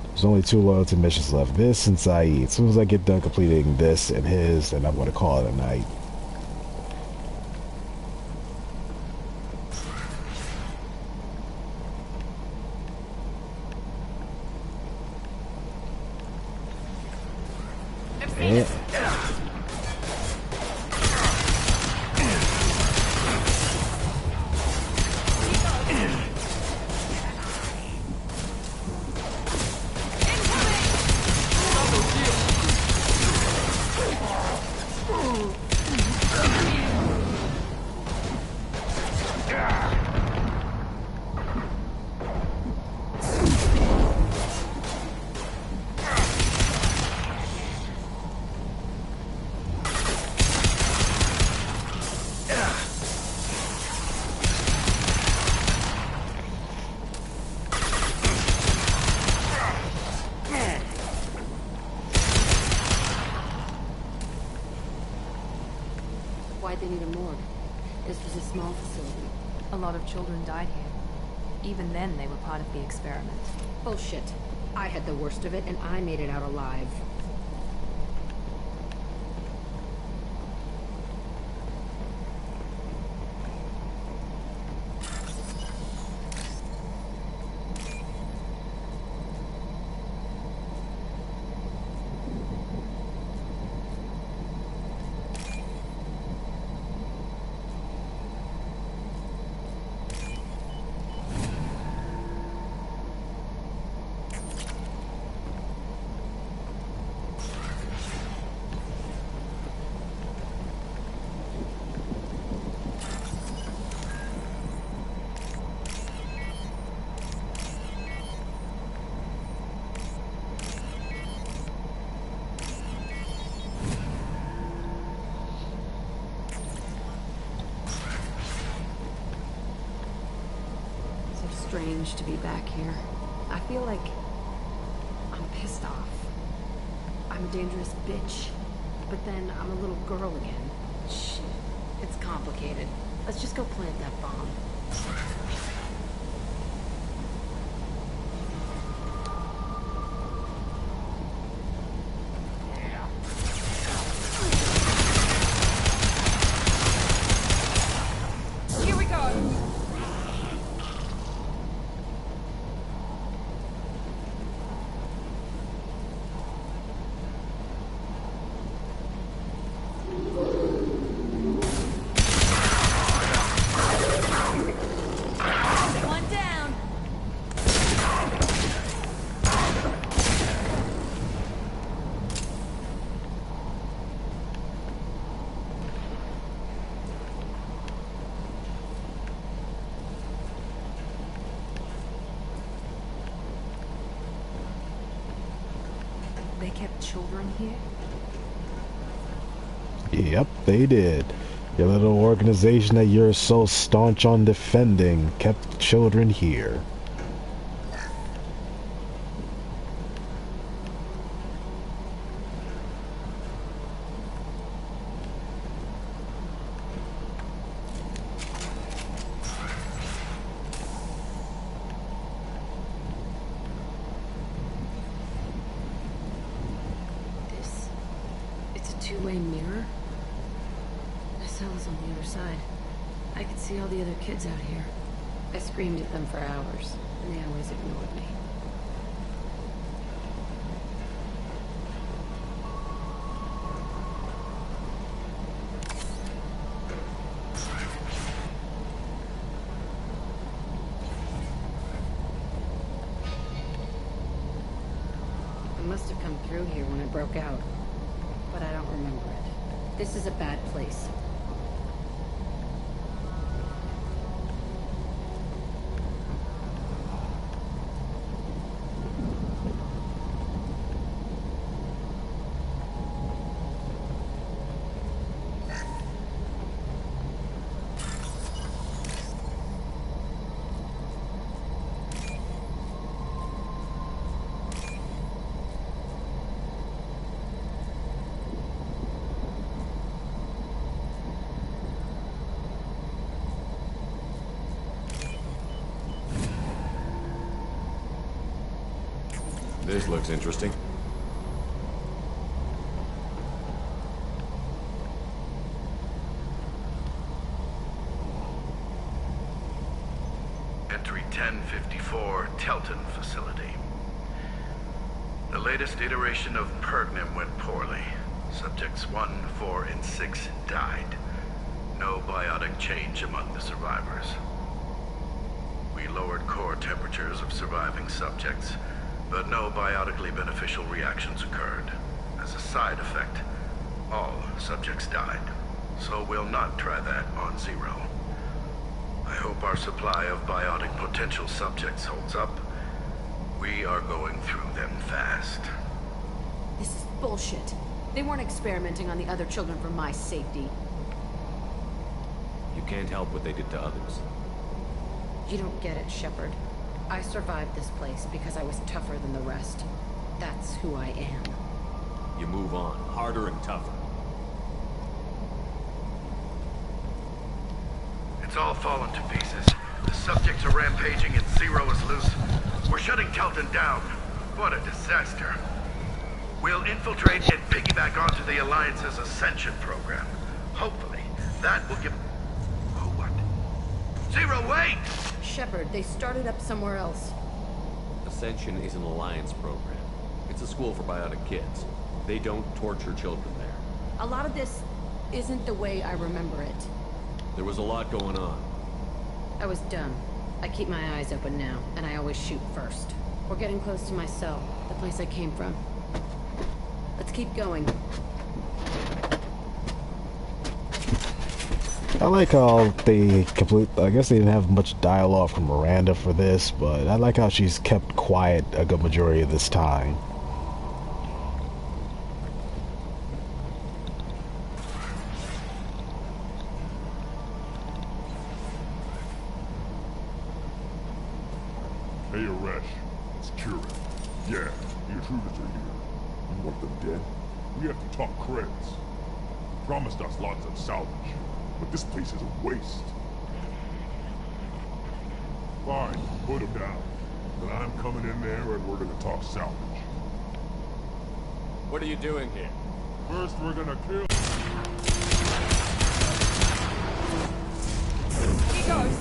There's only 2 loyalty missions left. This and Saeed. As soon as I get done completing this and his, then I'm gonna call it a night. Yeah. Why'd they need a morgue? This was a small facility. A lot of children died here. Even then, they were part of the experiment. Bullshit. I had the worst of it, and I made it out alive. Strange to be back here. I feel like I'm pissed off. I'm a dangerous bitch, but then I'm a little girl again. Shit, it's complicated. Let's just go plant that bomb. Here we go! They kept children here? Yep, they did. Your little organization that you're so staunch on defending kept children here. It's a two-way mirror? The cell is on the other side. I could see all the other kids out here. I screamed at them for hours, and they always ignored me. must have come through here when it broke out. But I don't remember it. This is a bad place. This looks interesting. Entry 1054, Telton facility. The latest iteration of Pergnim went poorly. Subjects 1, 4, and 6 died. No biotic change among the survivors. We lowered core temperatures of surviving subjects, but no biotically beneficial reactions occurred. As a side effect, all subjects died. So we'll not try that on Zero. I hope our supply of biotic potential subjects holds up. We are going through them fast. This is bullshit. They weren't experimenting on the other children for my safety. You can't help what they did to others. You don't get it, Shepard. I survived this place because I was tougher than the rest. That's who I am. You move on, harder and tougher. It's all fallen to pieces. The subjects are rampaging and Zero is loose. We're shutting Telton down. What a disaster. We'll infiltrate and piggyback onto the Alliance's Ascension program. Hopefully, that will give... Oh, what? Zero, wait! Shepard, they started up somewhere else. Ascension is an Alliance program. It's a school for biotic kids. They don't torture children there. A lot of this isn't the way I remember it. There was a lot going on. I was dumb. I keep my eyes open now, and I always shoot first. We're getting close to my cell, the place I came from. Let's keep going. I like how they I guess they didn't have much dialogue from Miranda for this, but I like how she's kept quiet a good majority of this time. Hey, Aresh. It's Kira. Yeah, the intruders are here. You want them dead? We have to talk credits. Promised us lots of salvage. But this place is a waste. Fine, put him down. Then I'm coming in there and we're gonna talk salvage. What are you doing here? First, we're gonna kill... He goes.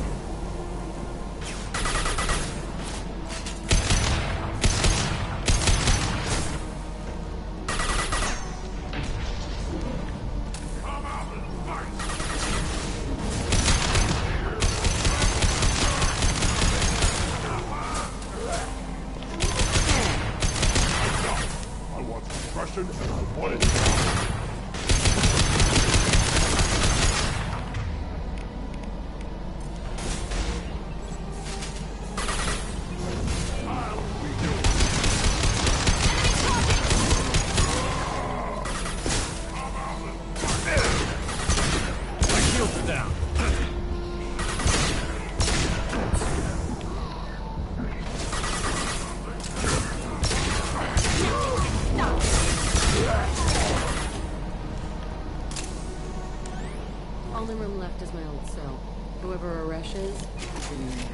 Only room left is my old cell. Whoever Aresh is in there.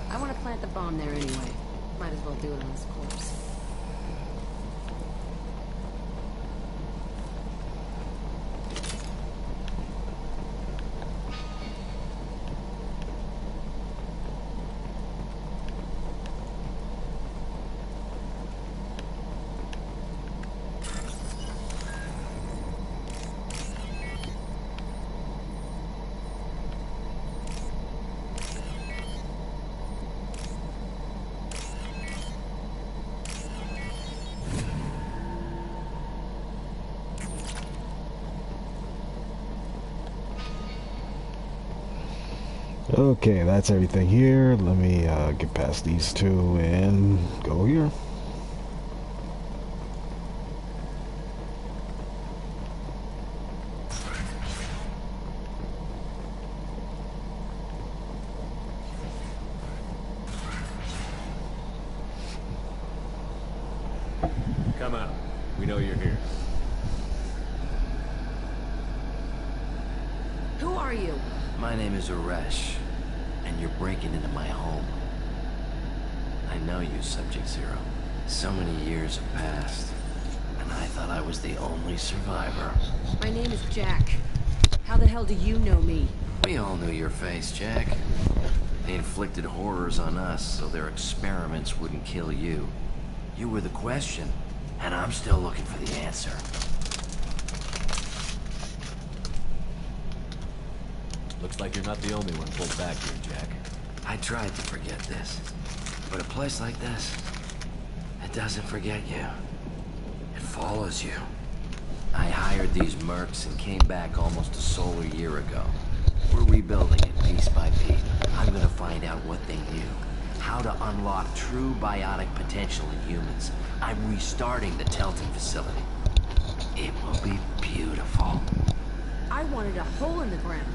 I want to plant the bomb there anyway. Might as well do it on his corpse. Okay, that's everything here. Let me get past these two and go here. Come out. We know you're here. Who are you? My name is Aresh, and you're breaking into my home. I know you, Subject Zero. So many years have passed, and I thought I was the only survivor. My name is Jack. How the hell do you know me? We all knew your face, Jack. They inflicted horrors on us so their experiments wouldn't kill you. You were the question, and I'm still looking for the answer. Looks like you're not the only one pulled back here, Jack. I tried to forget this, but a place like this, it doesn't forget you. It follows you. I hired these mercs and came back almost a solar year ago. We're rebuilding it piece by piece. I'm gonna find out what they knew. How to unlock true biotic potential in humans. I'm restarting the Telton facility. It will be beautiful. I wanted a hole in the ground.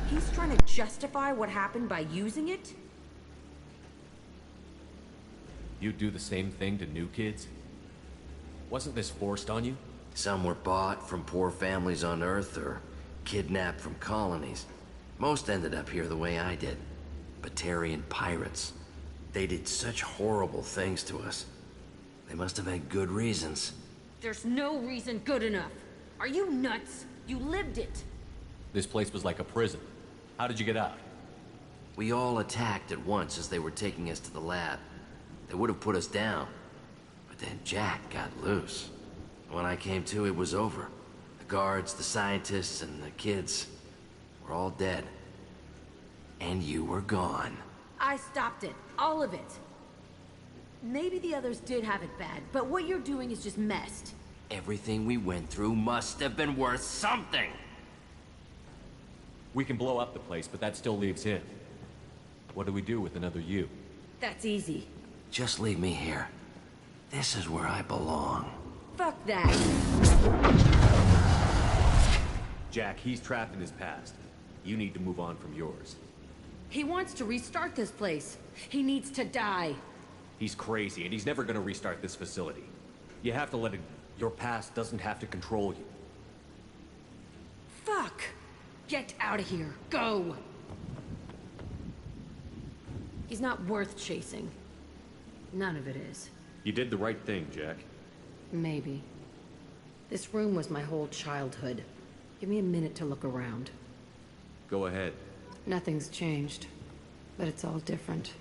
He's trying to justify what happened by using it? You'd do the same thing to new kids? Wasn't this forced on you? Some were bought from poor families on Earth or kidnapped from colonies. Most ended up here the way I did. Batarian pirates. They did such horrible things to us. They must have had good reasons. There's no reason good enough. Are you nuts? You lived it. This place was like a prison. How did you get out? We all attacked at once as they were taking us to the lab. They would have put us down. But then Jack got loose. When I came to, it was over. The guards, the scientists, and the kids were all dead. And you were gone. I stopped it. All of it. Maybe the others did have it bad, but what you're doing is just messed. Everything we went through must have been worth something. We can blow up the place, but that still leaves him. What do we do with another you? That's easy. Just leave me here. This is where I belong. Fuck that. Jack, he's trapped in his past. You need to move on from yours. He wants to restart this place. He needs to die. He's crazy, and he's never gonna restart this facility. You have to let it... Your past doesn't have to control you. Fuck! Get out of here. Go! He's not worth chasing. None of it is. You did the right thing, Jack. Maybe. This room was my whole childhood. Give me a minute to look around. Go ahead. Nothing's changed, but it's all different.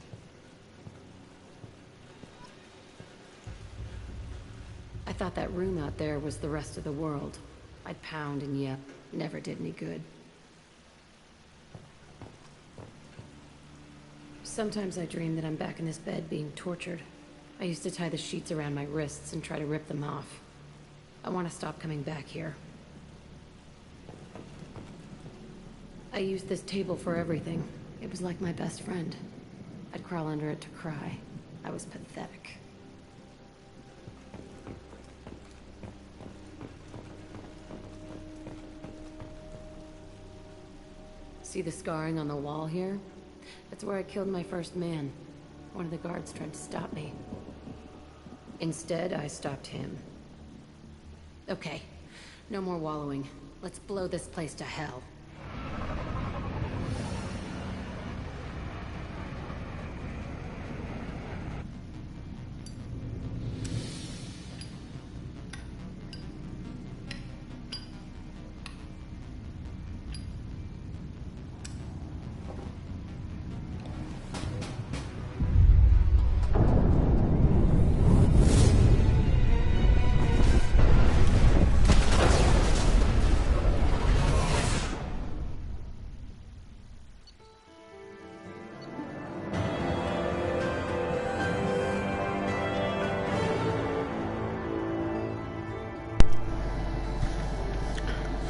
I thought that room out there was the rest of the world. I'd pound and yep, never did any good. Sometimes I dream that I'm back in this bed being tortured. I used to tie the sheets around my wrists and try to rip them off. I want to stop coming back here. I used this table for everything. It was like my best friend. I'd crawl under it to cry. I was pathetic. See the scarring on the wall here? That's where I killed my first man. One of the guards tried to stop me. Instead, I stopped him. Okay, no more wallowing. Let's blow this place to hell.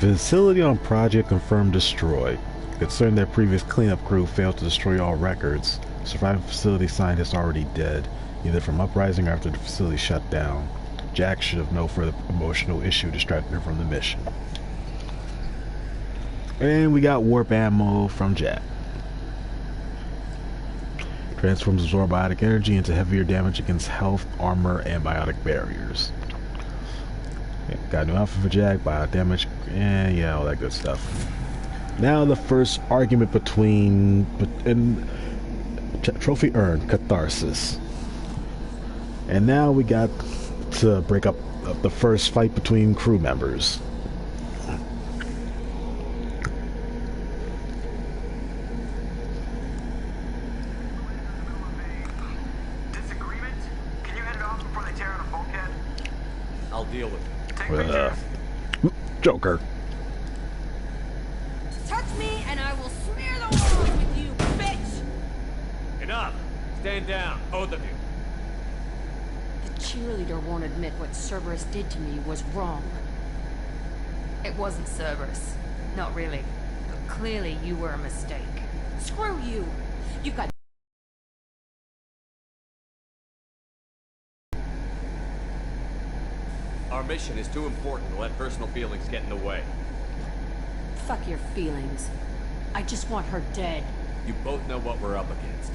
Facility on project confirmed destroyed. Concerned that previous cleanup crew failed to destroy all records. Surviving facility scientist already dead, either from uprising or after the facility shut down. Jack should have no further emotional issue distracting her from the mission. And we got warp ammo from Jack. Transforms absorb biotic energy into heavier damage against health, armor, and biotic barriers. Okay, got a new outfit for Jack, biotic damage, and yeah, all that good stuff. Now the first argument between trophy earned, Catharsis. And now we got to break up the first fight between crew members. Disagreement? Can you head it off before they tear out a bulkhead? I'll deal with it. Joker. Touch me and I will smear the world with you, bitch! Enough! Stand down, both of you. The cheerleader won't admit what Cerberus did to me was wrong. It wasn't Cerberus. Not really. But clearly you were a mistake. Screw you! You've got... Our mission is too important to let personal feelings get in the way. Fuck your feelings. I just want her dead. You both know what we're up against.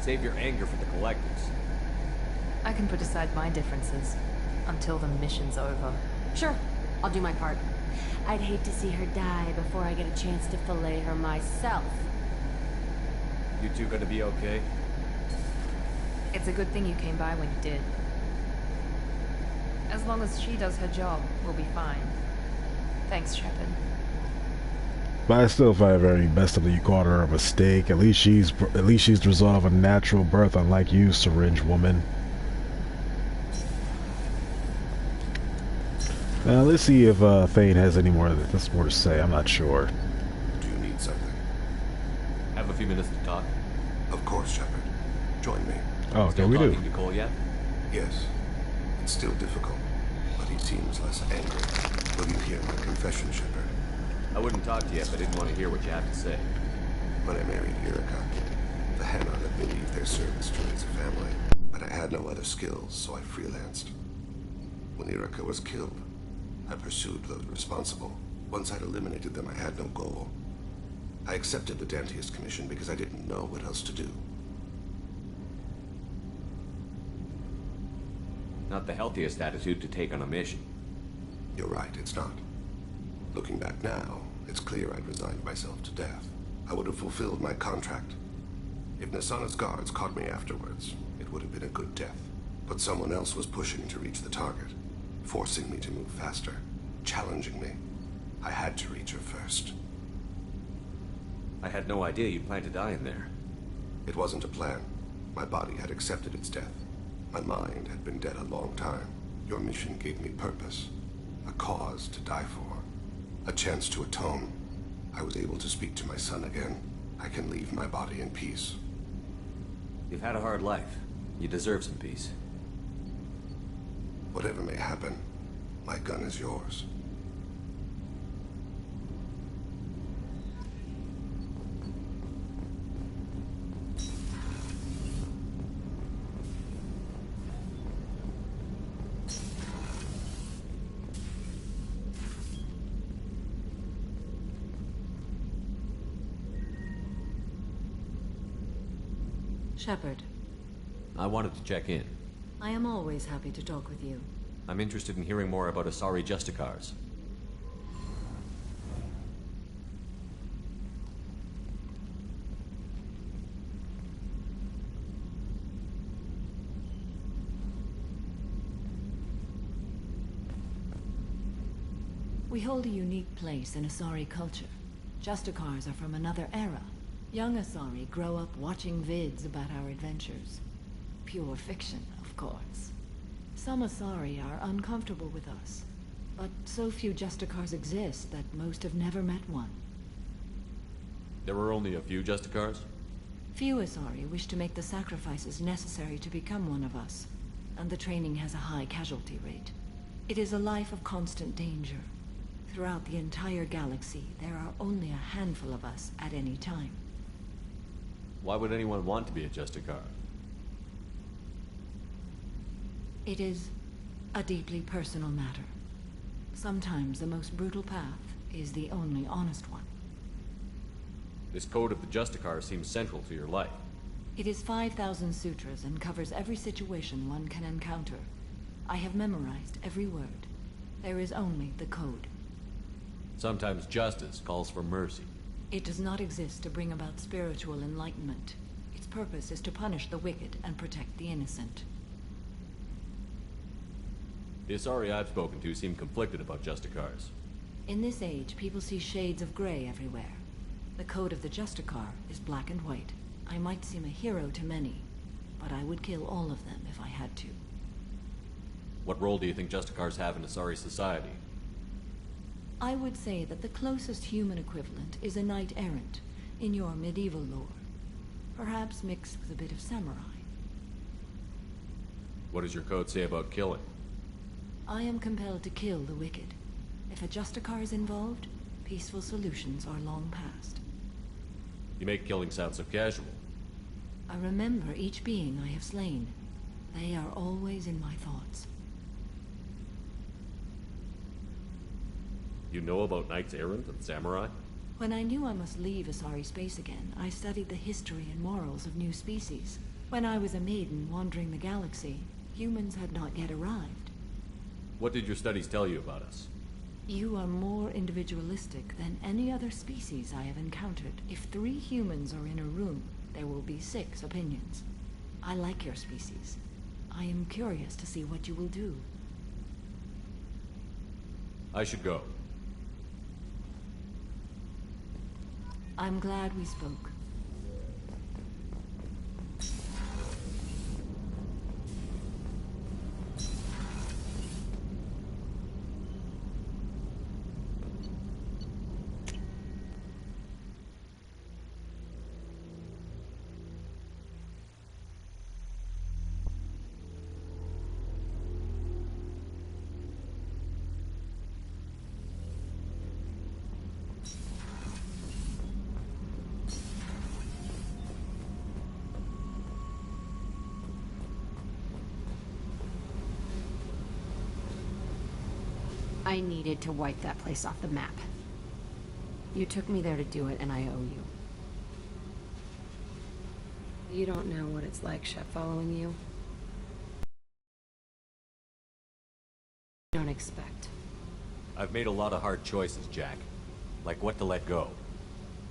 Save your anger for the collectives. I can put aside my differences until the mission's over. Sure, I'll do my part. I'd hate to see her die before I get a chance to fillet her myself. You two gonna be okay? It's a good thing you came by when you did. As long as she does her job, we'll be fine. Thanks, Shepard. But I still find it very best of you called her a mistake. At least she's the result of a natural birth, unlike you, syringe woman. Now let's see if Thane has any more to say. I'm not sure. Do you need something? Have a few minutes to talk? Of course, Shepard. Join me. Oh, okay, we do. Still talking to Cole yet? Yes. It's still difficult, but he seems less angry. Will you hear my confession, Shepard? I wouldn't talk to you if I didn't want to hear what you have to say. When I married Erica, the Hanar let me leave their service to raise a family, but I had no other skills, so I freelanced. When Erica was killed, I pursued those responsible. Once I'd eliminated them, I had no goal. I accepted the Dantius Commission because I didn't know what else to do. Not the healthiest attitude to take on a mission. You're right, it's not. Looking back now, it's clear I'd resigned myself to death. I would have fulfilled my contract. If Nasana's guards caught me afterwards, it would have been a good death. But someone else was pushing to reach the target, forcing me to move faster, challenging me. I had to reach her first. I had no idea you planned to die in there. It wasn't a plan. My body had accepted its death. My mind had been dead a long time. Your mission gave me purpose, a cause to die for, a chance to atone. I was able to speak to my son again. I can leave my body in peace. You've had a hard life. You deserve some peace. Whatever may happen, my gun is yours. Shepard. I wanted to check in. I am always happy to talk with you. I'm interested in hearing more about Asari Justicars. We hold a unique place in Asari culture. Justicars are from another era. Young Asari grow up watching vids about our adventures. Pure fiction, of course. Some Asari are uncomfortable with us, but so few Justicars exist that most have never met one. There were only a few Justicars? Few Asari wish to make the sacrifices necessary to become one of us, and the training has a high casualty rate. It is a life of constant danger. Throughout the entire galaxy, there are only a handful of us at any time. Why would anyone want to be a Justicar? It is a deeply personal matter. Sometimes the most brutal path is the only honest one. This code of the Justicar seems central to your life. It is 5,000 sutras and covers every situation one can encounter. I have memorized every word. There is only the code. Sometimes justice calls for mercy. It does not exist to bring about spiritual enlightenment. Its purpose is to punish the wicked and protect the innocent. The Asari I've spoken to seem conflicted about Justicars. In this age, people see shades of gray everywhere. The code of the Justicar is black and white. I might seem a hero to many, but I would kill all of them if I had to. What role do you think Justicars have in Asari society? I would say that the closest human equivalent is a knight-errant in your medieval lore. Perhaps mixed with a bit of samurai. What does your code say about killing? I am compelled to kill the wicked. If a Justicar is involved, peaceful solutions are long past. You make killing sound so casual. I remember each being I have slain. They are always in my thoughts. You know about Knights Errant and Samurai? When I knew I must leave Asari space again, I studied the history and morals of new species. When I was a maiden wandering the galaxy, humans had not yet arrived. What did your studies tell you about us? You are more individualistic than any other species I have encountered. If 3 humans are in a room, there will be 6 opinions. I like your species. I am curious to see what you will do. I should go. I'm glad we spoke. I needed to wipe that place off the map. You took me there to do it, and I owe you. You don't know what it's like, Shep, following you. Don't expect. I've made a lot of hard choices, Jack. Like what to let go.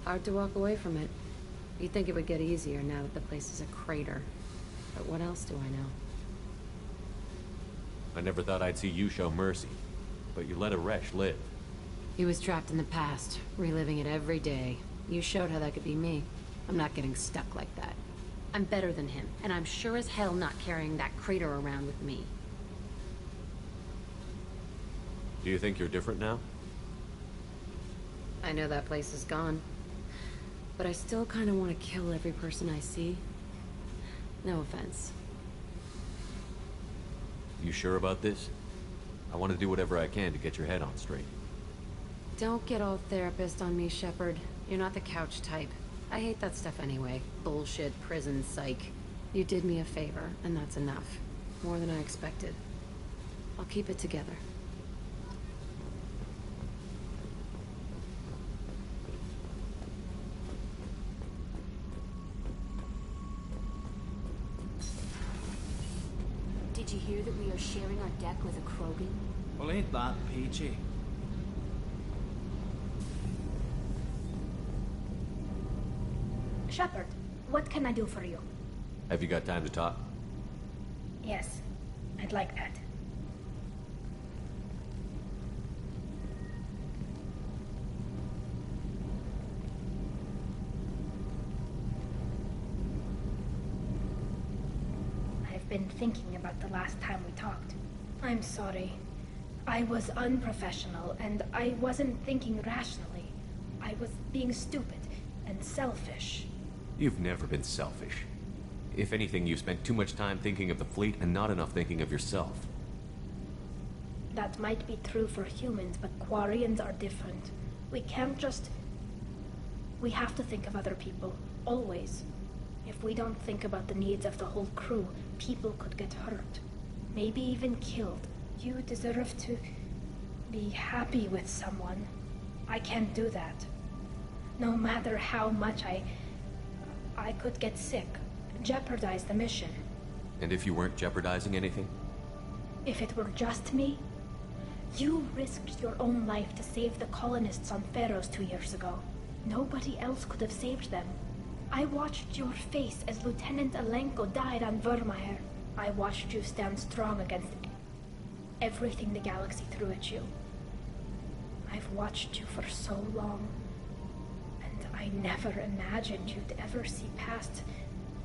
Hard to walk away from it. You'd think it would get easier now that the place is a crater. But what else do I know? I never thought I'd see you show mercy. But you let a Resh live. He was trapped in the past, reliving it every day. You showed how that could be me. I'm not getting stuck like that. I'm better than him, and I'm sure as hell not carrying that crater around with me. Do you think you're different now? I know that place is gone. But I still kind of want to kill every person I see. No offense. You sure about this? I want to do whatever I can to get your head on straight. Don't get all therapist on me, Shepard. You're not the couch type. I hate that stuff anyway. Bullshit, prison, psych. You did me a favor, and that's enough. More than I expected. I'll keep it together. Did you hear that we are sharing our deck with a Krogan? Well, ain't that peachy? Shepard, what can I do for you? Have you got time to talk? Yes, I'd like that. I've been thinking about the last time we talked. I'm sorry. I was unprofessional, and I wasn't thinking rationally. I was being stupid and selfish. You've never been selfish. If anything, you spent too much time thinking of the fleet and not enough thinking of yourself. That might be true for humans, but Quarians are different. We can't just... We have to think of other people, always. If we don't think about the needs of the whole crew, people could get hurt. Maybe even killed. You deserve to be happy with someone. I can't do that. No matter how much I could get sick, jeopardize the mission. And if you weren't jeopardizing anything? If it were just me, you risked your own life to save the colonists on Pharaohs 2 years ago. Nobody else could have saved them. I watched your face as Lieutenant Alenko died on Vermeer. I watched you stand strong against everything the galaxy threw at you. I've watched you for so long, and I never imagined you'd ever see past...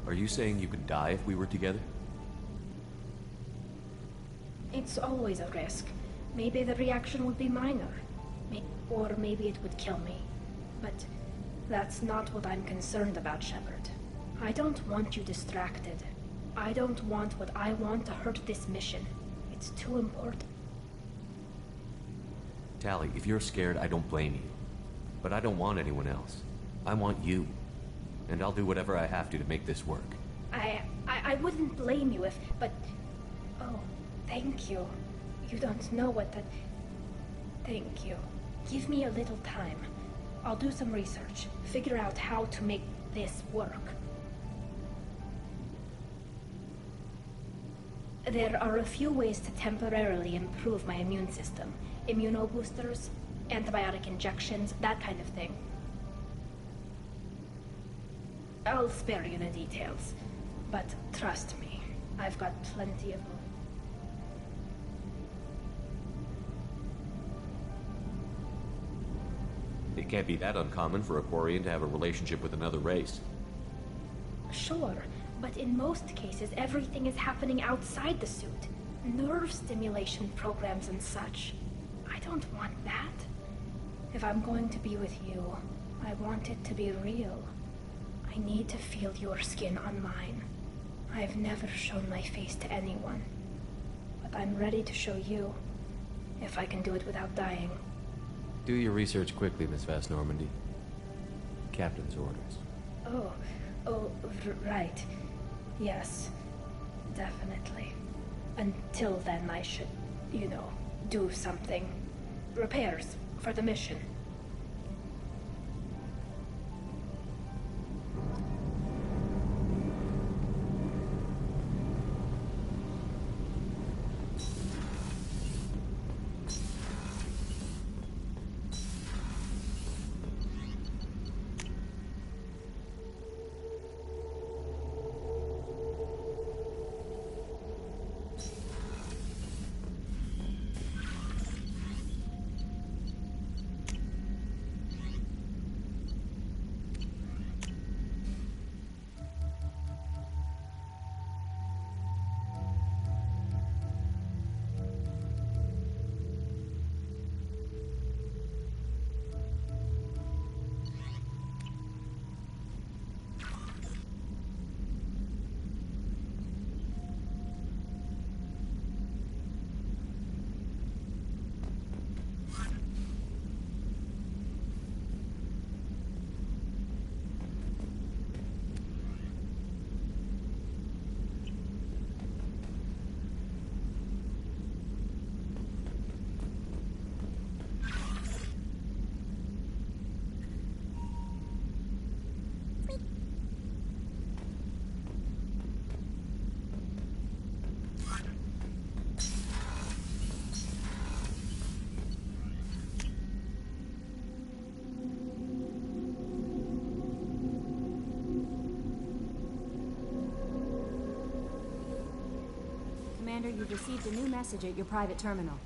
Are you saying you could die if we were together? It's always a risk. Maybe the reaction would be minor. Or maybe it would kill me. But that's not what I'm concerned about, Shepard. I don't want you distracted. I don't want what I want to hurt this mission. It's too important. Tali, if you're scared, I don't blame you. But I don't want anyone else. I want you. And I'll do whatever I have to make this work. I wouldn't blame you if... But... Oh, thank you. You don't know what that... Thank you. Give me a little time. I'll do some research. Figure out how to make this work. There are a few ways to temporarily improve my immune system. Immunoboosters, antibiotic injections, that kind of thing. I'll spare you the details. But trust me, I've got plenty of them. It can't be that uncommon for a Quarian to have a relationship with another race. Sure, but in most cases everything is happening outside the suit. Nerve stimulation programs and such. I don't want that. If I'm going to be with you, I want it to be real. I need to feel your skin on mine. I've never shown my face to anyone. But I'm ready to show you, if I can do it without dying. Do your research quickly, Miss Vast Normandy. Captain's orders. Right. Yes, definitely. Until then, I should, do something. Repairs for the mission. Commander, you've received a new message at your private terminal.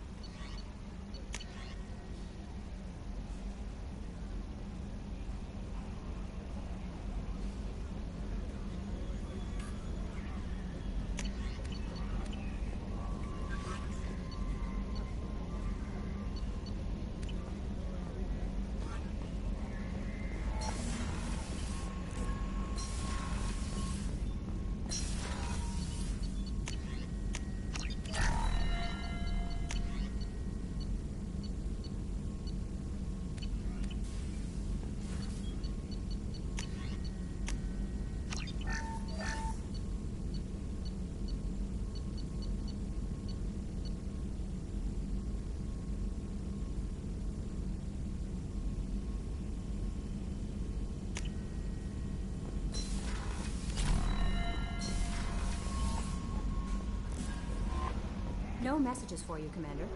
No messages for you, Commander.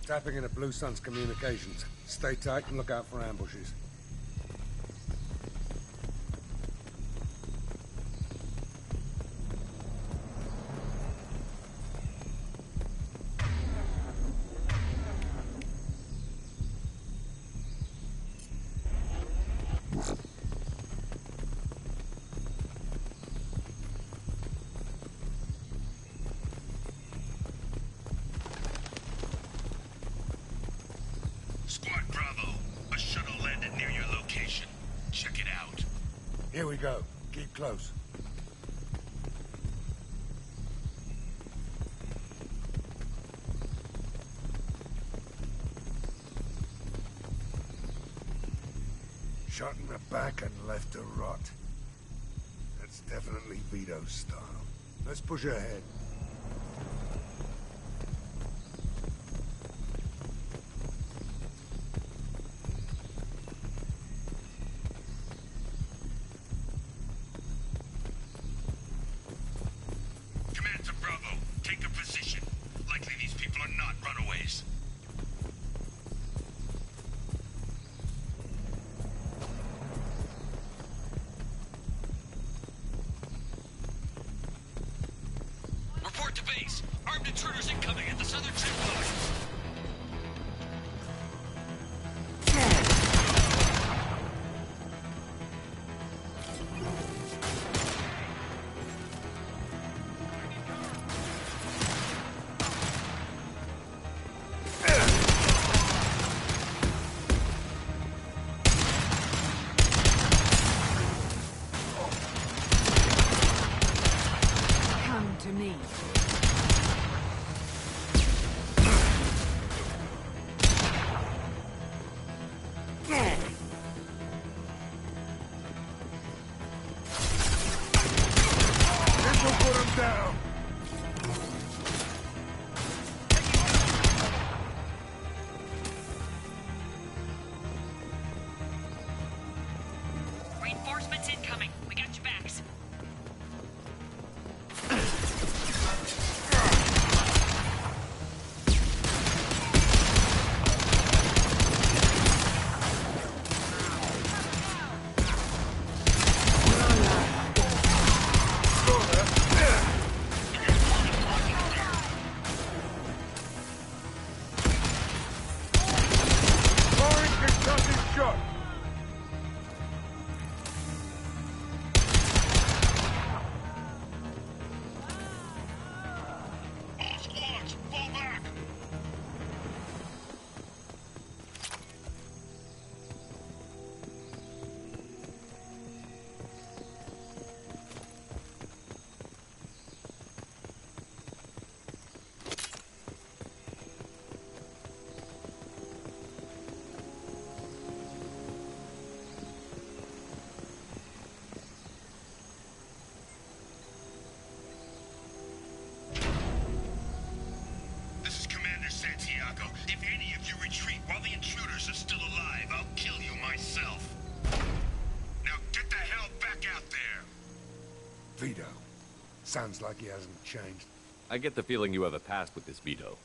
Tapping into Blue Sun's communications. Stay tight and look out for ambushes. Squad Bravo, a shuttle landed near your location. Check it out. Here we go. Keep close. Shot in the back and left to rot. That's definitely Vito's style. Let's push ahead. Command to Bravo, take a position. Likely these people are not runaways. Report to base. Armed intruders incoming at the southern tip line. Come to me. Sounds like he hasn't changed. I get the feeling you have a past with this Vito.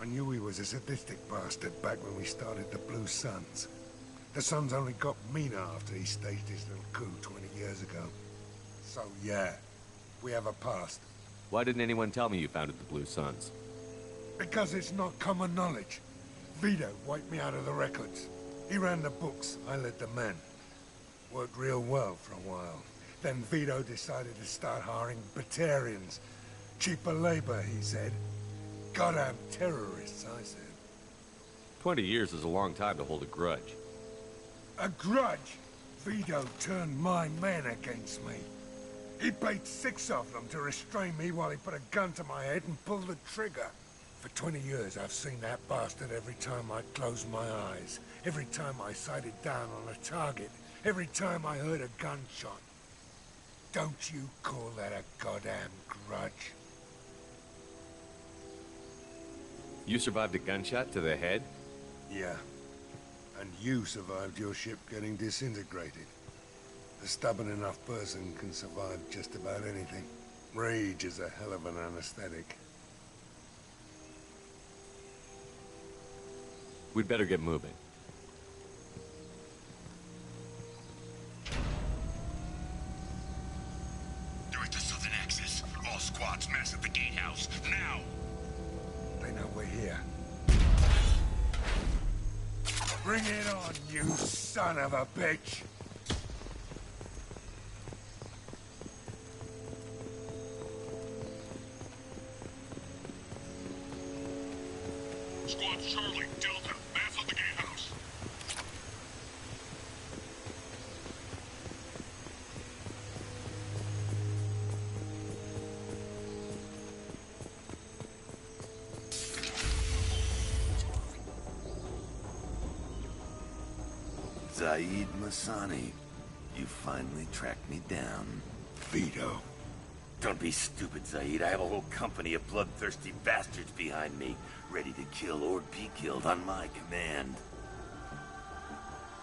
I knew he was a sadistic bastard back when we started the Blue Suns. The Suns only got meaner after he staged his little coup 20 years ago. So yeah, we have a past. Why didn't anyone tell me you founded the Blue Suns? Because it's not common knowledge. Vito wiped me out of the records. He ran the books, I led the men. Worked real well for a while. Then Vito decided to start hiring Batarians. Cheaper labor, he said. Goddamn terrorists, I said. 20 years is a long time to hold a grudge. A grudge? Vito turned my men against me. He paid 6 of them to restrain me while he put a gun to my head and pulled the trigger. For 20 years, I've seen that bastard every time I closed my eyes. Every time I sighted down on a target. Every time I heard a gunshot. Don't you call that a goddamn grudge? You survived a gunshot to the head? Yeah. And you survived your ship getting disintegrated. A stubborn enough person can survive just about anything. Rage is a hell of an anesthetic. We'd better get moving. Direct to Southern Axis. All squads mass at the gatehouse. Now! They know we're here. Bring it on, you son of a bitch! Squad Charlie, Delta, mass at the gatehouse. Zaid Masani, you finally tracked me down. Vito. Don't be stupid, Zaid. I have a whole company of bloodthirsty bastards behind me, ready to kill or be killed on my command.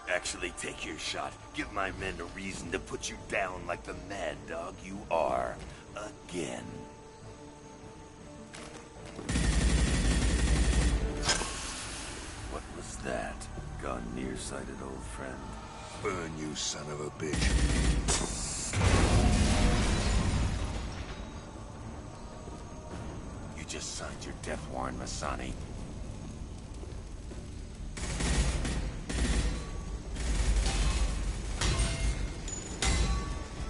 Actually, take your shot. Give my men a reason to put you down like the mad dog you are. Again. What was that? Gone nearsighted, old friend. Burn, you son of a bitch. You just signed your death warrant, Masani.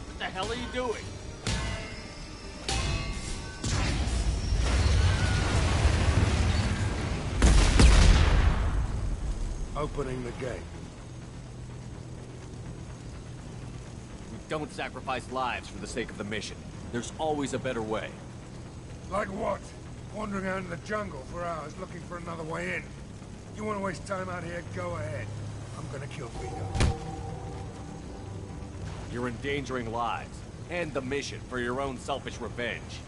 What the hell are you doing? Opening the gate. We don't sacrifice lives for the sake of the mission. There's always a better way. Like what? Wandering out in the jungle for hours looking for another way in. You want to waste time out here? Go ahead. I'm gonna kill Vito. You're endangering lives, and the mission for your own selfish revenge.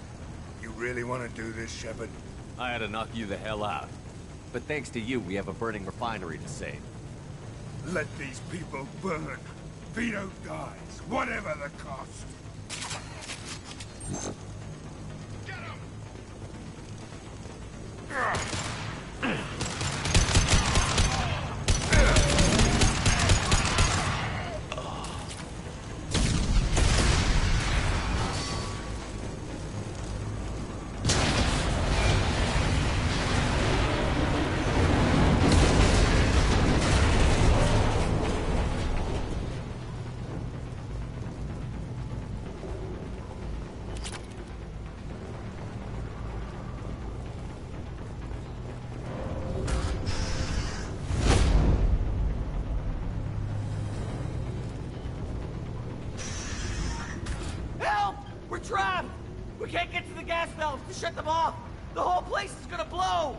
You really want to do this, Shepard? I had to knock you the hell out. But thanks to you, we have a burning refinery to save. Let these people burn. Vito dies, whatever the cost. Get him! We're trapped! We can't get to the gas valves to shut them off! The whole place is gonna blow!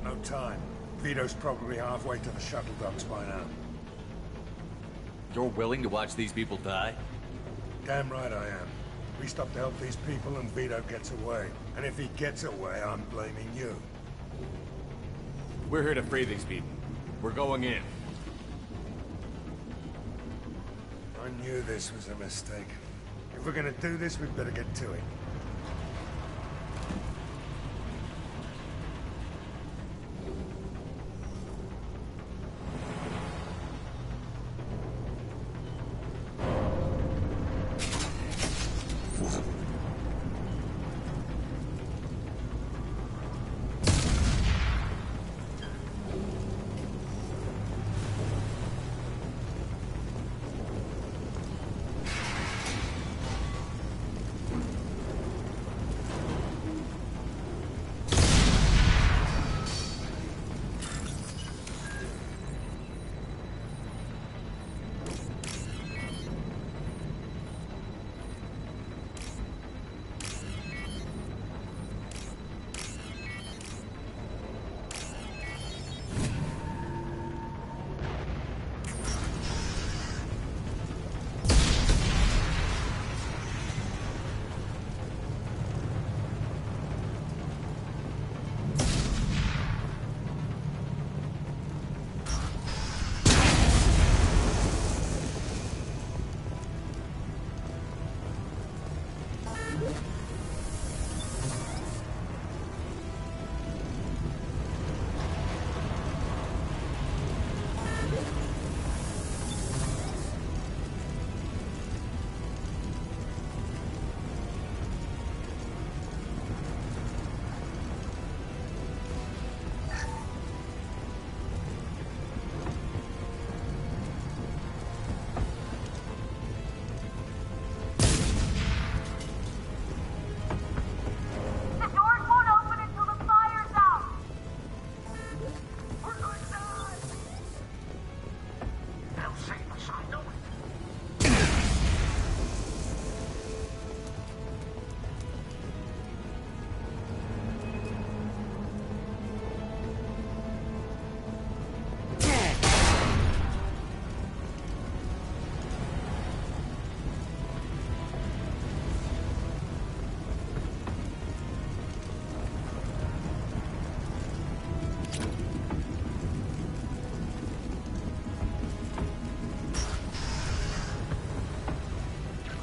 No time. Vito's probably halfway to the shuttle docks by now. You're willing to watch these people die? Damn right I am. We stop to help these people and Vito gets away. And if he gets away, I'm blaming you. We're here to free these people. We're going in. I knew this was a mistake. If we're gonna do this, we'd better get to it.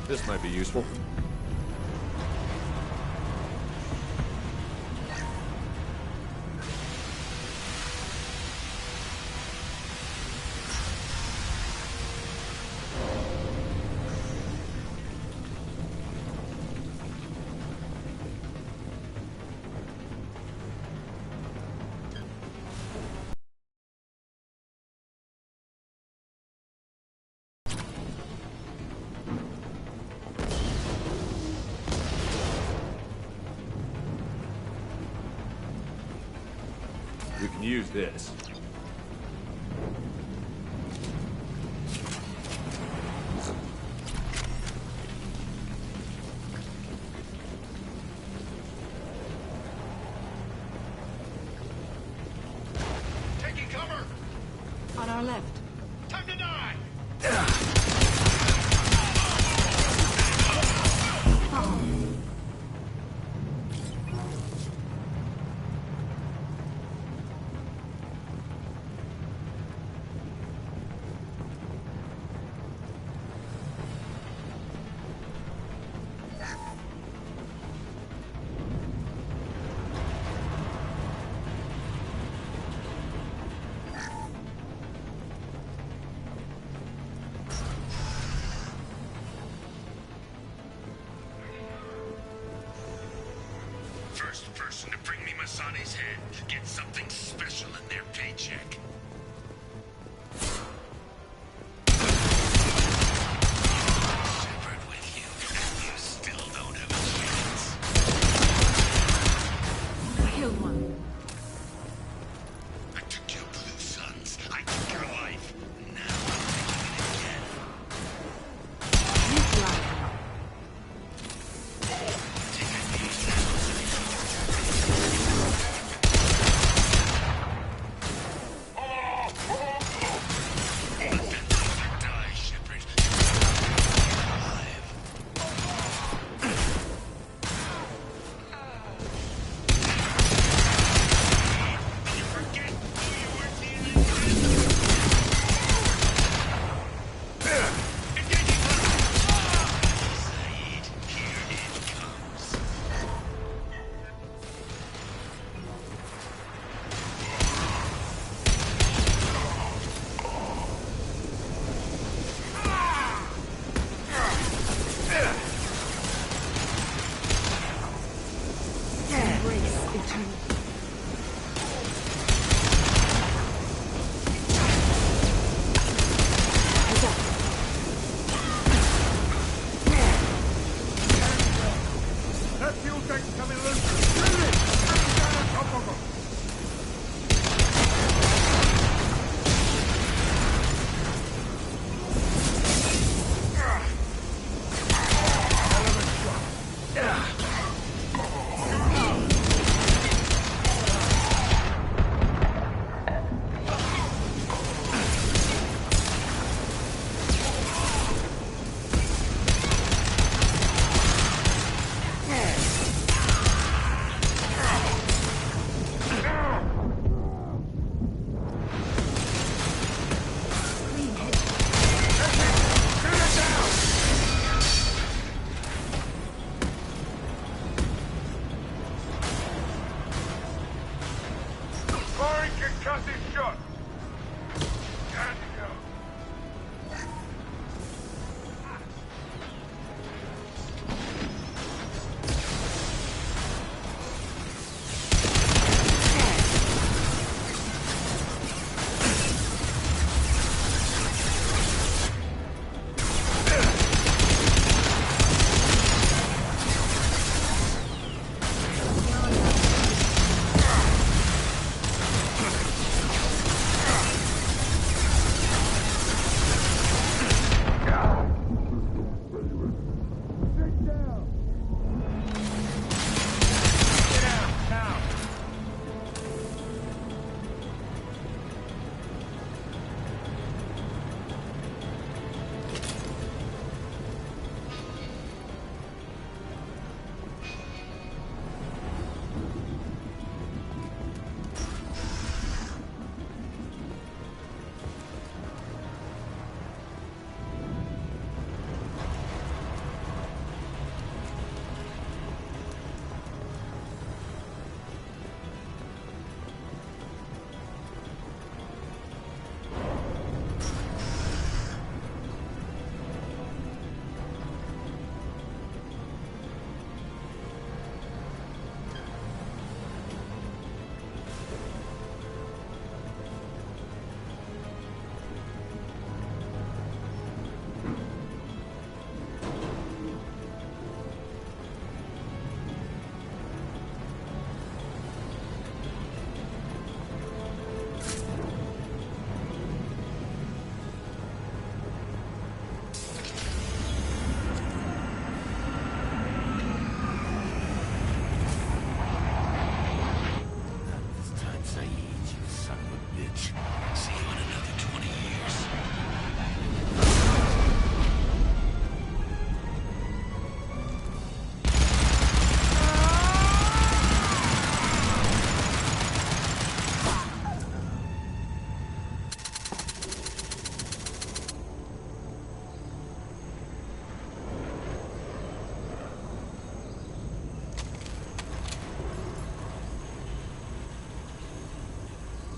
This might be useful. We can use this. Taking cover! On our left. Time to die! First person to bring me Masani's head gets something special in their paycheck. Shepherd with you, and you still don't have a chance. I killed one. I took your blue sons. I took your life. Now I'm taking it again. You fly. All eternity. That fuel tank's coming loose! Shoot it! Down on top of them! Firing concussive shot! Down you go.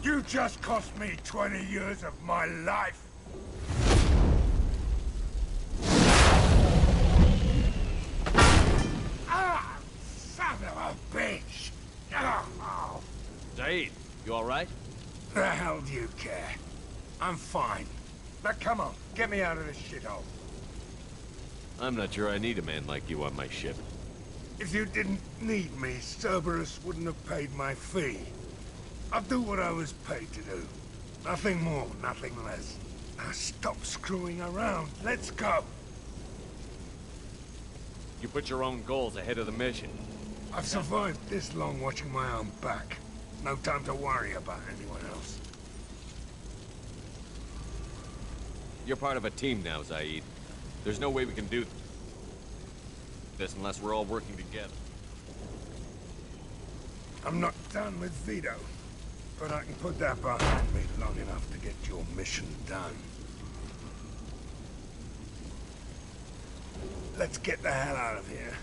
You just cost me 20 years of my life! Ah! Son of a bitch! Oh. Zaid, you alright? The hell do you care? I'm fine. Now come on, get me out of this shithole. I'm not sure I need a man like you on my ship. If you didn't need me, Cerberus wouldn't have paid my fee. I'll do what I was paid to do. Nothing more, nothing less. Now stop screwing around. Let's go. You put your own goals ahead of the mission. I've survived this long watching my own back. No time to worry about anyone else. You're part of a team now, Zaid. There's no way we can do this unless we're all working together. I'm not done with Vito, but I can put that behind me long enough to get your mission done. Let's get the hell out of here.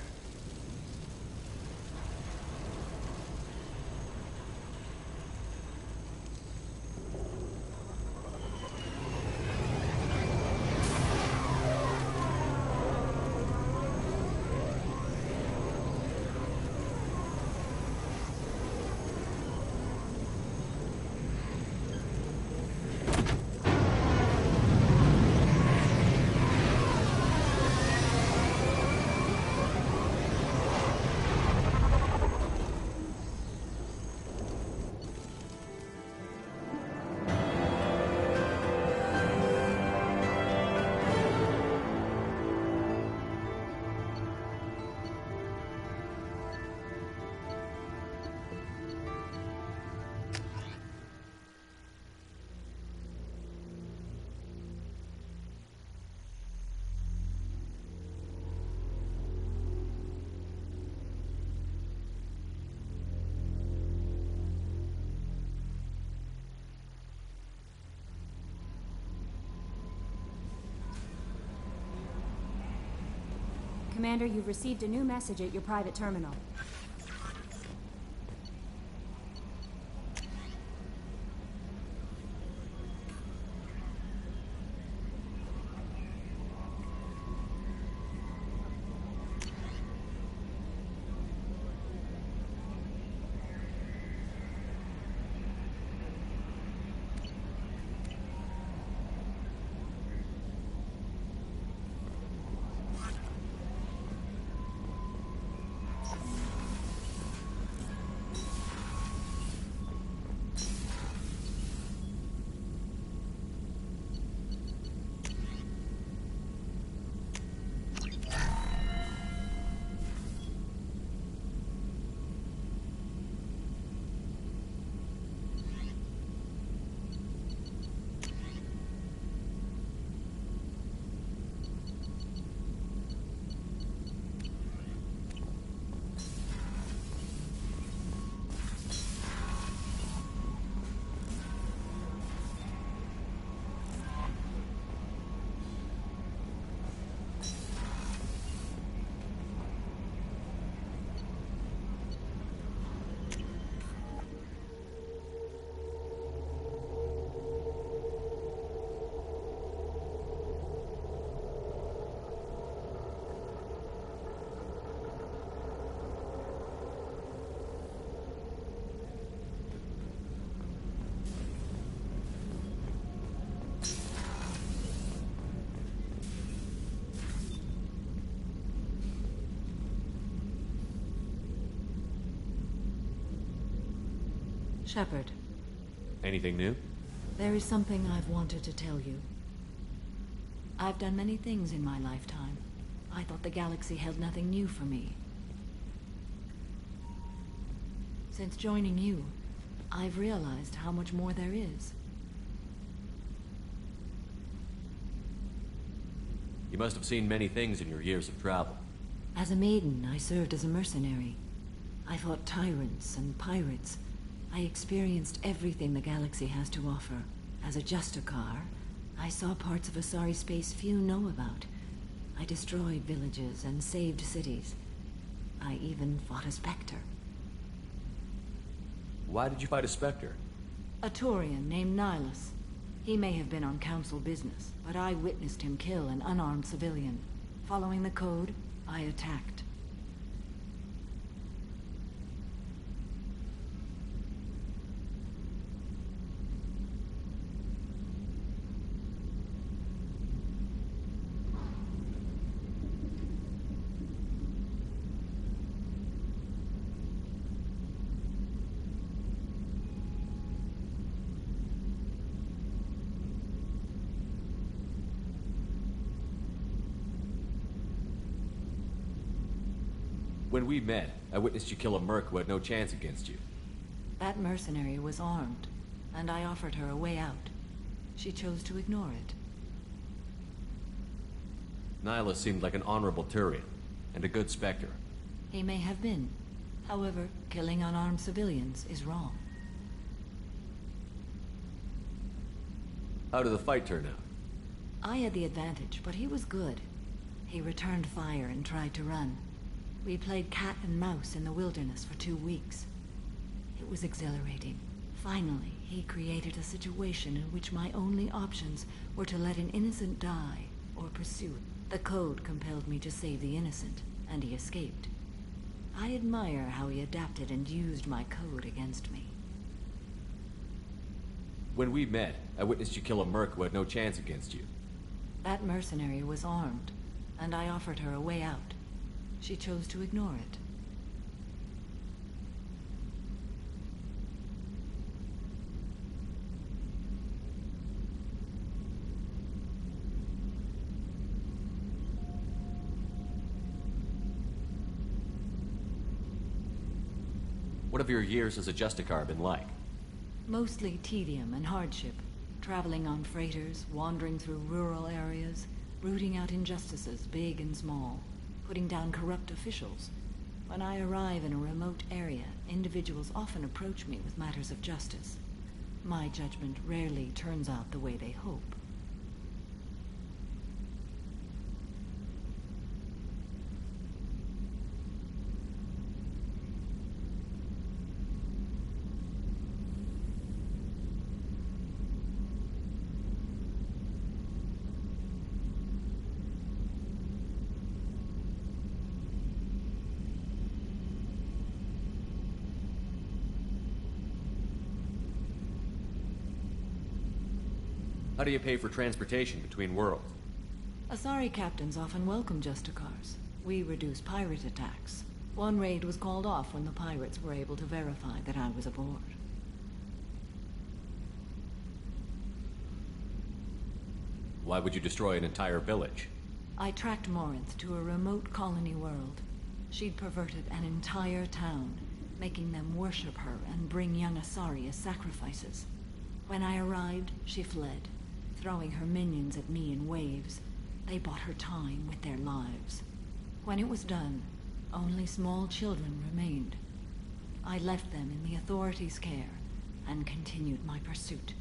Commander, you've received a new message at your private terminal. Shepard. Anything new? There is something I've wanted to tell you. I've done many things in my lifetime. I thought the galaxy held nothing new for me. Since joining you, I've realized how much more there is. You must have seen many things in your years of travel. As a maiden, I served as a mercenary. I fought tyrants and pirates. I experienced everything the galaxy has to offer. As a Justicar, I saw parts of Asari space few know about. I destroyed villages and saved cities. I even fought a Spectre. Why did you fight a Spectre? A Turian named Nihilus. He may have been on Council business, but I witnessed him kill an unarmed civilian. Following the code, I attacked. When we met, I witnessed you kill a merc who had no chance against you. That mercenary was armed, and I offered her a way out. She chose to ignore it. Nihilus seemed like an honorable Turian, and a good Spectre. He may have been. However, killing unarmed civilians is wrong. How did the fight turn out? I had the advantage, but he was good. He returned fire and tried to run. We played cat and mouse in the wilderness for 2 weeks. It was exhilarating. Finally, he created a situation in which my only options were to let an innocent die or pursue. The code compelled me to save the innocent, and he escaped. I admire how he adapted and used my code against me. When we met, I witnessed you kill a merc who had no chance against you. That mercenary was armed, and I offered her a way out. She chose to ignore it. What have your years as a Justicar been like? Mostly tedium and hardship. Traveling on freighters, wandering through rural areas, rooting out injustices, big and small. Putting down corrupt officials. When I arrive in a remote area, individuals often approach me with matters of justice. My judgment rarely turns out the way they hope. How do you pay for transportation between worlds? Asari captains often welcome Justicars. We reduce pirate attacks. One raid was called off when the pirates were able to verify that I was aboard. Why would you destroy an entire village? I tracked Morinth to a remote colony world. She'd perverted an entire town, making them worship her and bring young Asari as sacrifices. When I arrived, she fled, throwing her minions at me in waves. They bought her time with their lives. When it was done, only small children remained. I left them in the authorities' care and continued my pursuit.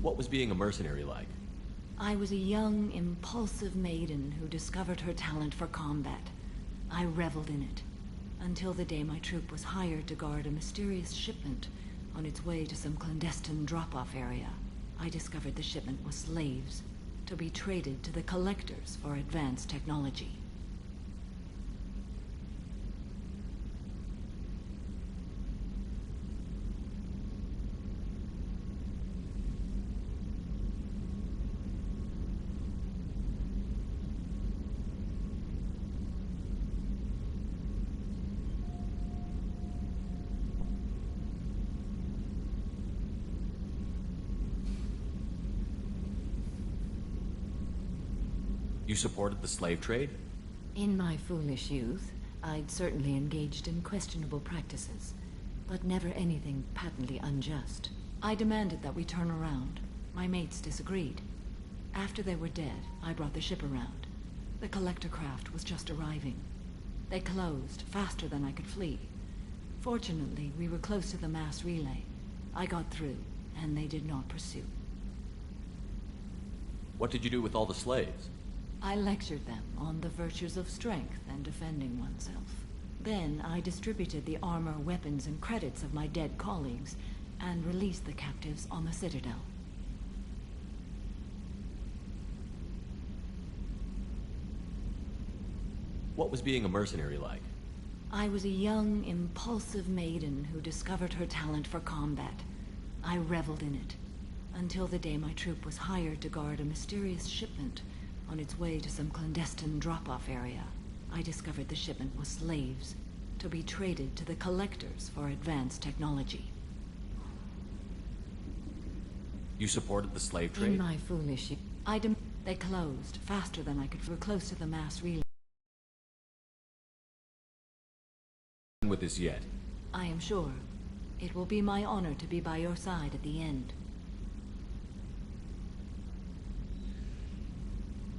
What was being a mercenary like? I was a young, impulsive maiden who discovered her talent for combat. I reveled in it, until the day my troop was hired to guard a mysterious shipment on its way to some clandestine drop-off area. I discovered the shipment was slaves, to be traded to the Collectors for advanced technology. You supported the slave trade? In my foolish youth, I'd certainly engaged in questionable practices, but never anything patently unjust. I demanded that we turn around. My mates disagreed. After they were dead, I brought the ship around. The collector craft was just arriving. They closed faster than I could flee. Fortunately, we were close to the mass relay. I got through, and they did not pursue. What did you do with all the slaves? I lectured them on the virtues of strength and defending oneself. Then I distributed the armor, weapons, and credits of my dead colleagues and released the captives on the Citadel. What was being a mercenary like? I was a young, impulsive maiden who discovered her talent for combat. I reveled in it, until the day my troop was hired to guard a mysterious shipment on its way to some clandestine drop-off area. I discovered the shipment was slaves, to be traded to the Collectors for advanced technology. You supported the slave trade? In my foolish youth, they closed faster than I could. We're close to the mass relay. With this yet? I am sure. It will be my honor to be by your side at the end.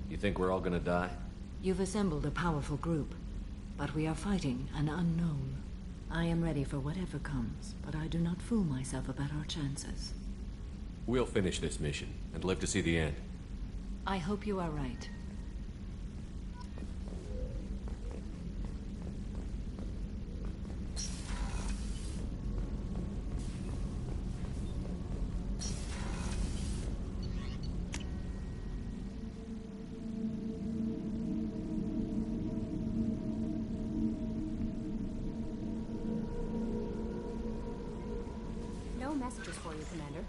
You think we're all gonna die? You've assembled a powerful group, but we are fighting an unknown. I am ready for whatever comes, but I do not fool myself about our chances. We'll finish this mission and live to see the end. I hope you are right. No messages for you, Commander.